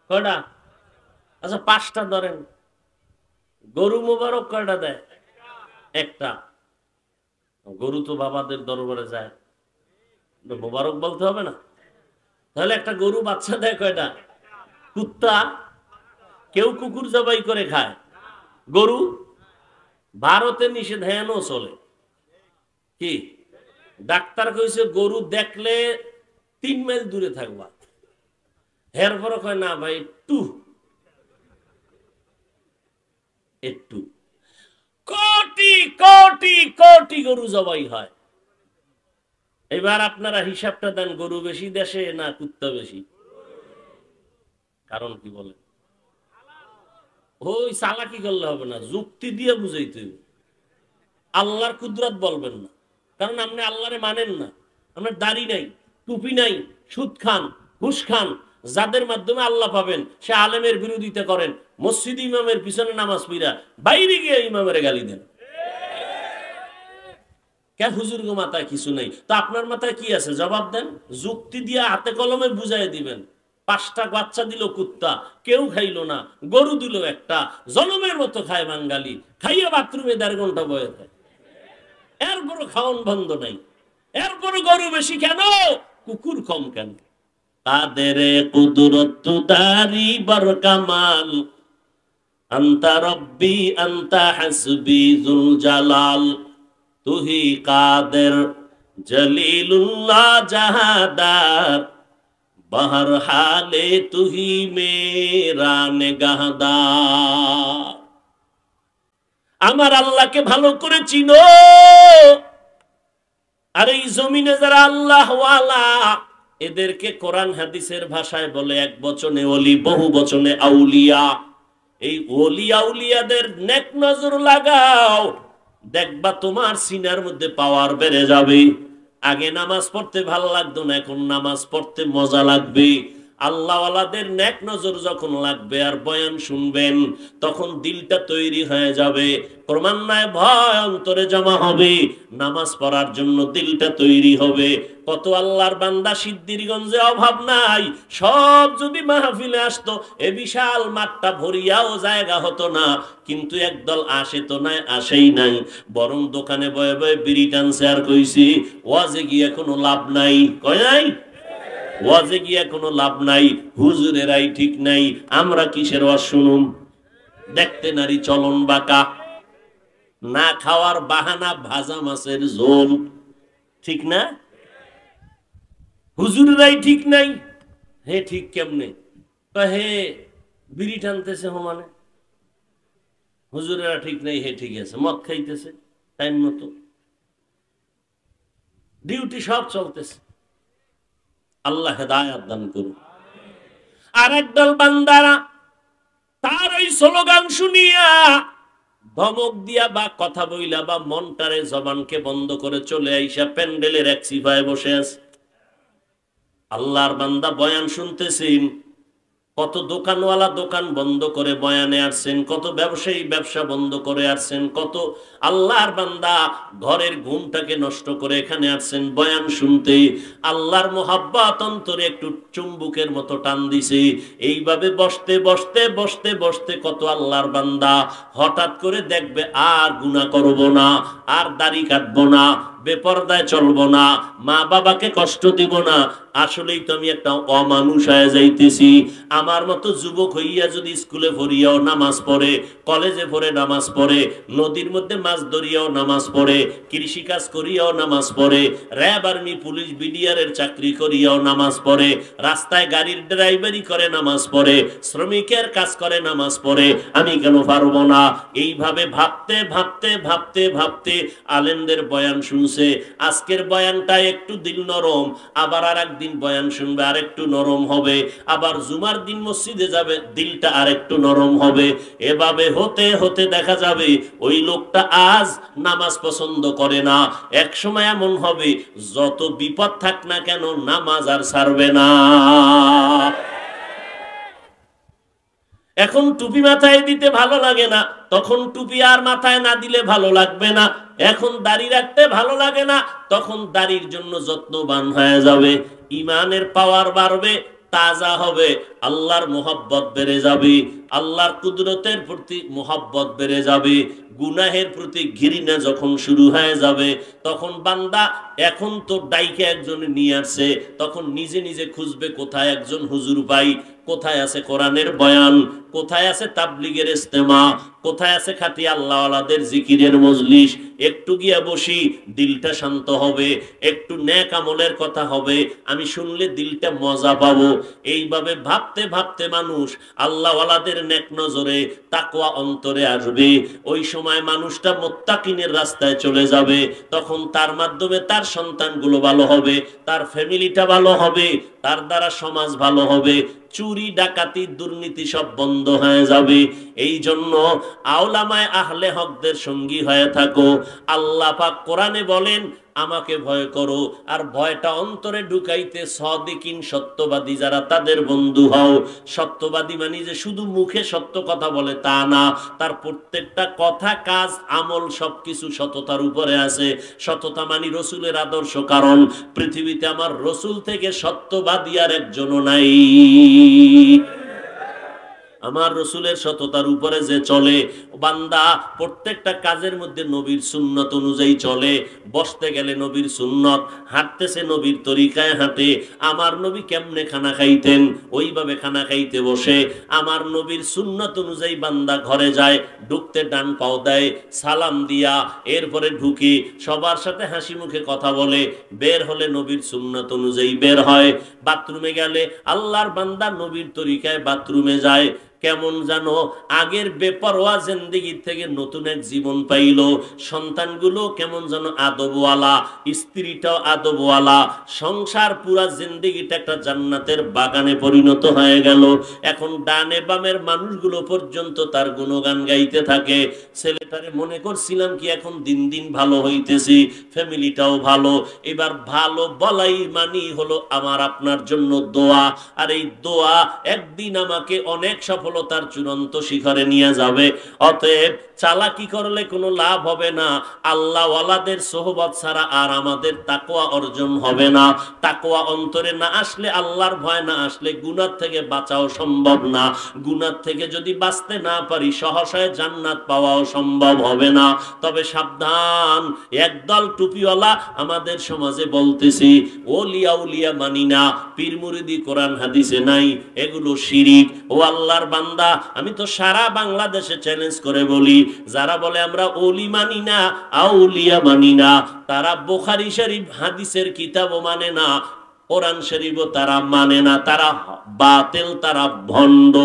কয়টা? আচ্ছা 5টা ধরেন। গরু মোবারক কয়টা দেয়? একটা। গরু তো বাবাদের দরবারে যায়, মোবারক বলতে হবে না? তাহলে একটা গরু বাচ্চা দেয় কয়টা? কুত্তা? কেউ কুকুর জবাই করে খায়, গরু ভারতে নিষেধাজ্ঞাও চলে। কি ডাক্তার কইছে গরু দেখলে 3 মাইল দূরে থাকবা। এরপরে কয় না ভাই একটু একটু। কোটি কোটি কোটি গরু জবাই হয়। এবার আপনারা হিসাবটা দেন, গরু বেশি দেশে না কুত্তা বেশি? কারণ কি বলেন? ওই চালাকি করলে হবে না, যুক্তি দিয়ে বুঝাইতে হবে। আল্লাহর কুদরত বলবেন না, কারণ আপনি আল্লাহরে মানেন না। আপনার দাড়ি নাই, টুপি নাই, সুদ খান, ঘুষ খান, যাদের মাধ্যমে আল্লাহ পাবেন সে আলেমের বিরোধিতা করেন, মসজিদ ইমামের পিছনে নামাজ পড়া, বাইরে গিয়ে ইমামের গালি দেন। কে হুজুর গো মাথায় কিছু নেই, তো আপনার মাথায় কি আছে জবাব দেন। যুক্তি দিয়ে হাতে কলমে বুঝাই দিবেন। 5টা বাচ্চা দিল কুত্তা, কেউ খাইলো না, গরু দিল একটা, জনমের মতো খায় বাঙালি, খাইয়া বাথরুমে 1.5 ঘন্টা বয়ে থাকে, এরপরও খাওয়ান বন্ধ নাই। এরপরও গরু বেশি কেন, কুকুর কম কেন? কাদের কুদরত দারি বর কামাল, আন্তা রব্বি আন্তা হাসবি যুল জালাল, তুহি কাদের জলিলুল্লাহ জাহাদার, বাহর হালে তুহি মেরা নিগাহদার। আমার আল্লাহকে ভালো করে চিনো। আর এই জমিনে যারা আল্লাহ ওয়ালা, এদেরকে কোরআন হাদিসের ভাষায় বলে এক বচনে ওলি, বহু বচনে আউলিয়া। এই ওলি আউলিয়াদের নেক নজর লাগাও, দেখবা তোমার সিনার মধ্যে পাওয়ার বেড়ে যাবে। আগে নামাজ পড়তে ভালো লাগতো না, এখন নামাজ পড়তে মজা লাগবে। আল্লাহওয়ালাদের নেক নজর যখন লাগবে আর বয়ান শুনবেন, তখন দিলটা তৈরি হয়ে যাবে, ক্রমান্বয়ে ভয় অন্তরে জমা হবে, নামাজ পড়ার জন্য দিলটা তৈরি হবে। কত আল্লাহর বান্দা সিদ্ধিরগঞ্জে অভাব নাই, সব যদি মাহফিলে আসতো এ বিশাল মাঠটা ভরিয়াও জায়গা হতো না। কিন্তু একদল আসে তো নাই, আসেই নাই, বরং দোকানে বয়ে বয়ে বিড়ি টানছে আর কইছি ওয়াজে গিয়ে কোনো লাভ নাই। কয় নাই? ওয়াজে গিয়া কোনো লাভ নাই, হুজুরেরাই ঠিক নাই, আমরা কিসের ওয়াজ শুনুম? দেখতে নারী চলন বাঁকা, না খাওয়ার বাহানা ভাজা মাছের ঝোল, ঠিক না? হুজুরেরাই ঠিক নাই। হে ঠিক কেমনে? হে বিড়ি টানতেছে মানে হুজুরেরা ঠিক নাই, হে ঠিক আছে, মদ খাইতেছে টাইম মতো, ডিউটি সব চলতেছে। আল্লাহ হেদায়েত দান করুন। আর একদল বান্দারা তার ওই স্লোগান শুনিয়া ধমক দিয়া বা কথা বইলা বা মনটারে জবানকে বন্ধ করে চলে আইসা প্যান্ডেলের এক সিফায় বসে আছে। আল্লাহর বান্দা বয়ান শুনতেছেন, কত দোকানওয়ালা দোকান বন্ধ করে বয়ানে আসছেন, কত ব্যবসায়ী ব্যবসা বন্ধ করে আসছেন, কত আল্লাহর বান্দা ঘরের ঘুমটাকে নষ্ট করে এখানে আসছেন বয়ান শুনতে। আল্লাহর মোহাব্বত অন্তরে একটু চুম্বুকের মতো টান দিছে। এইভাবে বসতে বসতে বসতে বসতে কত আল্লাহর বান্দা হঠাৎ করে দেখবে আর গুনাহ করব না, আর দাড়ি কাটবো না, বেপরদায় চলবো না, মা বাবাকে কষ্ট দিব না, আসলেই তো আমি একটা অমানুষ হয়ে যাইতেছি। আমার মতো যুবক হইয়া যদি স্কুলে ভরিয়াও নামাজ পড়ে, কলেজে ভরে নামাজ পড়ে, নদীর মধ্যে মাছ ধরিয়াও নামাজ পড়ে, কৃষি কাজ করিয়াও নামাজ পড়ে, র্যাব আর্মি পুলিশ বিডিআরের চাকরি করিয়াও নামাজ পড়ে, রাস্তায় গাড়ির ড্রাইভারি করে নামাজ পড়ে, শ্রমিকের কাজ করে নামাজ পড়ে, আমি কেন পারবো না? এইভাবে ভাবতে ভাবতে ভাবতে ভাবতে আলেমদের বয়ান শুনছে। আজকের বয়ানটা একটু দিল নরম, আবার আর একদিন বয়ান শুনবে আর একটু নরম হবে, আবার জুমার দিন মসজিদে যাবে দিলটা আর একটু নরম হবে। এভাবে হতে হতে দেখা যাবে ওই লোকটা আজ নামাজ পছন্দ করে না, এক সময় এমন হবে যত বিপদ থাক না কেন নামাজ আর ছাড়বে না। এখন টুপি মাথায় দিতে ভালো লাগে না, তখন টুপি আর মাথায় না দিলে ভালো লাগবে না। এখন দাড়ি রাখতে ভালো লাগে না, তখন দাড়ির জন্য যত্নবান হয়ে যাবে। ইমানের পাওয়ার বাড়বে, তাজা হবে, আল্লাহর মোহাব্বত বেড়ে যাবে, আল্লাহর কুদরতের প্রতি মোহাব্বত বেড়ে যাবে। গুনাহের প্রতি ঘৃণা যখন শুরু হয়ে যাবে, তখন বান্দা, এখন তো ডাইকে একজনে নিয়ে আসছে, তখন নিজে নিজে খুঁজবে কোথায় একজন হুজুর পাই, কোথায় আছে কোরআনের বয়ান, কোথায় আছে তাবলিগের ইস্তেমা, কোথায় আছে খাঁটি আল্লাহওয়ালাদের জিকিরের মজলিস। একটু গিয়া বসি, দিলটা শান্ত হবে, একটু নেক আমলের কথা হবে, আমি শুনলে দিলটা মজা পাবো। এইভাবে ভাবতে ভাবতে মানুষ আল্লাহওয়ালাদের নেক নজরে তাকওয়া অন্তরে আসবে। ওই সময় মানুষটা মুত্তাকিনের রাস্তায় চলে যাবে। তখন তার মাধ্যমে তার সন্তানগুলো ভালো হবে, তার ফ্যামিলিটা ভালো হবে, তার দ্বারা সমাজ ভালো হবে, চুরি ডাকাতি দুর্নীতি সব বন্ধ হয়ে যাবে। এই জন্য আউলামায়ে আহলে হকদের সঙ্গী হয়ে থাকো। আল্লাহ পাক কোরআনে বলেন, আমাকে ভয় করো, আর ভয়টা অন্তরে ঢুকাইতে সাদিকিন সত্যবাদী যারা, তাদের বন্ধু হও। সত্যবাদী মানে যে শুধু মুখে সত্য কথা বলে তা না, তার প্রত্যেকটা কথা কাজ আমল সবকিছু সততার উপরে আছে। সততা মানে রসুলের আদর্শ, কারণ পৃথিবীতে আমার রসুল থেকে সত্যবাদী আর একজনও নাই। আমার রসুলের সততার উপরে যে চলে, বান্দা প্রত্যেকটা কাজের মধ্যে নবীর সুন্নত অনুযায়ী চলে। বসতে গেলে নবীর সুন্নত, হাঁটতেছে নবীর তরিকায় হাঁটে। আমার নবী কেমনে খানা খাইতেন, ওইভাবে খানা খাইতে বসে। আমার নবীর সুন্নত অনুযায়ী বান্দা ঘরে যায়, ঢুকতে ডান পাও দেয়, সালাম দিয়া এরপরে ঢুকি, সবার সাথে হাসি মুখে কথা বলে, বের হলে নবীর সুন্নত অনুযায়ী বের হয়। বাথরুমে গেলে আল্লাহর বান্দা নবীর তরিকায় বাথরুমে যায়। কেমন জানো আগের বেপরোয়া জিন্দেগি থেকে নতুন এক জীবন পাইল। সন্তানগুলো কেমন যেন আদবওয়ালা, স্ত্রীটাও আদবওয়ালা, সংসার পুরা জিন্দেগিটা একটা জান্নাতের বাগানে পরিণত হয়ে গেল। এখন ডানে বামের মানুষগুলো পর্যন্ত তার গুণগান গাইতে থাকে। ছেলেটারে মনে করছিলাম কি এখন দিন দিন ভালো হইতেছি, ফ্যামিলিটাও ভালো। এবার ভালো বলাই মানি হলো আমার আপনার জন্য দোয়া, আর এই দোয়া একদিন আমাকে অনেক সফলতার চূড়ান্ত শিখরে নিয়ে যাবে। অতএব চালাকি করলে কোনো লাভ হবে না। আল্লাহওয়ালাদের সোহবত ছাড়া আর আমাদের তাকওয়া অর্জন হবে না। তাকওয়া অন্তরে না আসলে, আল্লাহর ভয় না আসলে গুনাহ থেকে বাঁচাও সম্ভব না। গুনাহ থেকে যদি বাঁচতে না পারি, সহসায় জান্নাত পাওয়াও সম্ভব হবে না। তবে সাবধান, একদল টুপিওয়ালা আমাদের সমাজে বলতেছি ওলিয়া উলিয়া মানি না, পীর মুরিদি কোরআন হাদিসে নাই, এগুলো শিরিক। ও আল্লাহর বান্দা, আমি তো সারা বাংলাদেশে চ্যালেঞ্জ করে বলি, যারা বলে আমরা ওলি মানি না, আউলিয়া মানি না, তারা বুখারী শরীফ হাদিসের কিতাবও মানে না, কোরআন শরীফও তারা মানে না, তারা বাতিল, তারা ভণ্ড।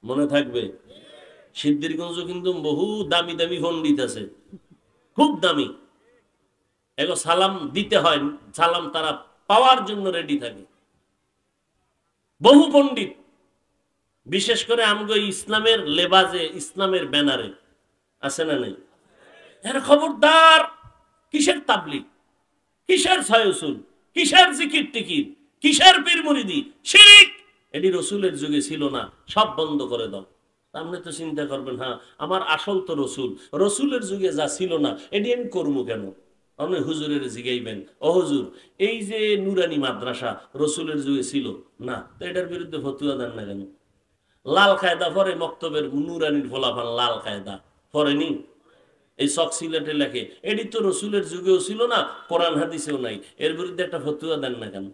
মনে থাকবে, সিদ্ধিরগঞ্জ কিন্তু বহু দামি দামি পণ্ডিত আছে, খুব দামি। এগো সালাম দিতে হয়, সালাম তারা পাওয়ার জন্য রেডি থাকে। বহু পণ্ডিত, বিশেষ করে আমগো ইসলামের লেবাজে, ইসলামের ব্যানারে আছে না নেই? এর খবরদার, কিসের তাবলিগ, কিসের ছায়সুল, কিসের জিকির টিকির, কিসের পীর মুরিদি, শিরিক। এটি রসুলের যুগে ছিল না, সব বন্ধ করে দাও। আপনি তো চিন্তা করবেন, হ্যাঁ আমার আসল তো রসুল, রসুলের যুগে যা ছিল না এটি আমি করবো কেন? আপনি হুজুরের জিগাইবেন, ও হুজুর এই যে নুরানি মাদ্রাসা রসুলের যুগে ছিল না, তো এটার বিরুদ্ধে ফতুয়া দেন না কেন? লাল কায়দা পরে মক্তবের নুরানির ফলাফল লাল কায়দা পরেনি, এই চক সিলেটে লেখে, এটি তো রসুলের যুগেও ছিল না, কোরআন হাদিসেও নাই, এর বিরুদ্ধে একটা ফতুয়া দেন না কেন?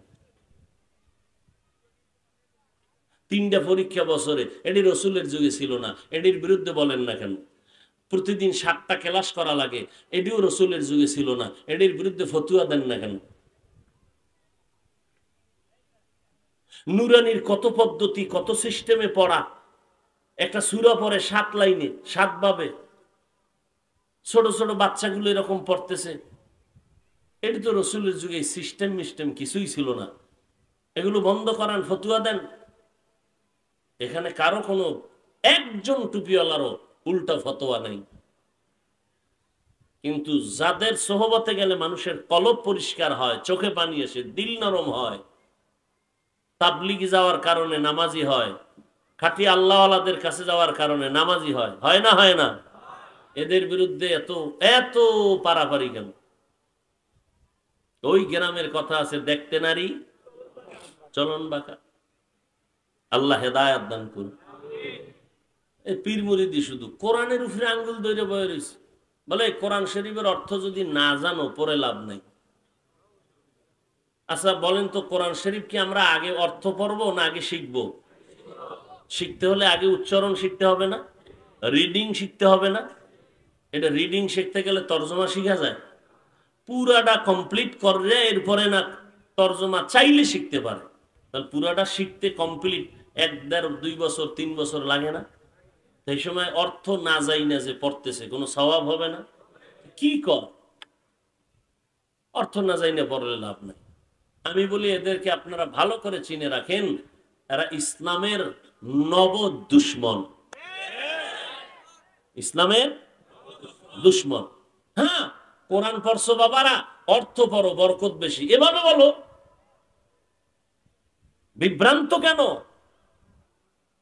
3টা পরীক্ষা বছরে, এটি রসুলের যুগে ছিল না, এটির বিরুদ্ধে বলেন না কেন? প্রতিদিন 7টা ক্লাস করা লাগে, এটিও রসুলের যুগে ছিল না, এটির বিরুদ্ধে ফতুয়া দেন না কেন? নুরানির কত পদ্ধতি, কত সিস্টেমে পড়া, একটা সূরা পড়ে 7 লাইনে 7 ভাবে, ছোট ছোট বাচ্চাগুলো এরকম পড়তেছে। এটি তো রসুলের যুগে সিস্টেম মিস্টেম কিছুই ছিল না, এগুলো বন্ধ করান, ফতুয়া দেন। এখানে কারো কোনো একজন টুপিওয়ালারও উল্টা ফতোয়া নেই, কিন্তু যাদের সোহবতে গেলে মানুষের কলব পরিষ্কার হয়, চোখে পানি আসে, দিল নরম হয়, তাবলিগি যাওয়ার কারণে নামাজি হয়, খাঁটি আল্লাহওয়ালাদের কাছে যাওয়ার কারণে নামাজি হয়, হয় না হয় না? এদের বিরুদ্ধে এত এত পারাপারি কেন? ওই গ্রামের কথা আছে, দেখতে নারী চলন বাঁকা। আল্লাহ হেদায়াত দান করুন। এই পীর মুরিদি শুধু কোরআনের উপরে আঙ্গুল ধরে বয়ে রয়েছে, বলে কোরআন শরীফের অর্থ যদি না জানো পরে লাভ নাই। আচ্ছা বলেন তো, কোরআন শরীফ কি আমরা আগে অর্থ পড়বো না আগে শিখবো? শিখতে হলে আগে উচ্চারণ শিখতে হবে না? রিডিং শিখতে হবে না? এটা রিডিং শিখতে গেলে তর্জমা শিখা যায়? পুরাটা কমপ্লিট করলে এরপরে না তর্জমা চাইলে শিখতে পারে। তাহলে পুরাটা শিখতে কমপ্লিট 1, 1.5, 2 বছর 3 বছর লাগে না? সেই সময় অর্থ না যাই না যে পড়তেছে কোনো সওয়াব হবে না? কি কর, অর্থ না যাই না পড়লে লাভ নাই। আমি বলি এদেরকে আপনারা ভালো করে চিনে রাখেন, এরা ইসলামের নব দুশ্মন, ইসলামের দুশ্মন। হ্যাঁ, কোরআন পড়ছো বাবারা, অর্থ পড়ো, বরকত বেশি, এভাবে বলো। বিভ্রান্ত কেন?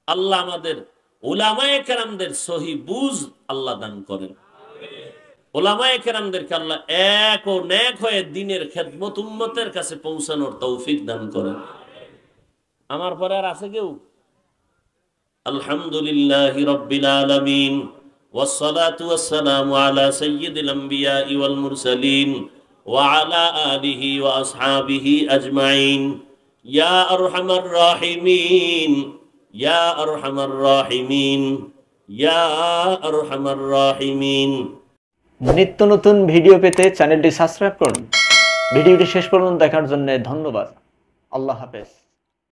আল্লাহ আমাদের উলামায়ে কেরামদের সহি বুঝ আল্লাহ দান করেন। উলামায়ে কেরামদেরকে আল্লাহ এক ও নেক হয়ে দ্বীনের খেদমত উম্মতের কাছে পৌঁছানোর তৌফিক দান করেন। আমার পরে আর আছে কেউ? আলহামদুলিল্লাহি রাব্বিল আলামিন ওয়াসসালাতু ওয়াসসালামু আলা সাইয়্যিদিল আমবিয়াই ওয়াল মুরসালিন ওয়া আলা আলিহি ওয়া আসহাবিহি আজমাইন। ইয়া আরহামার রাহিমিন, ইয়া আরহামার রাহিমিন, ইয়া আরহামার রাহিমিন। নিত্য নতুন ভিডিও পেতে চ্যানেলটি সাবস্ক্রাইব করুন। ভিডিওটি শেষ পর্যন্ত দেখার জন্য ধন্যবাদ। আল্লাহ হাফেজ।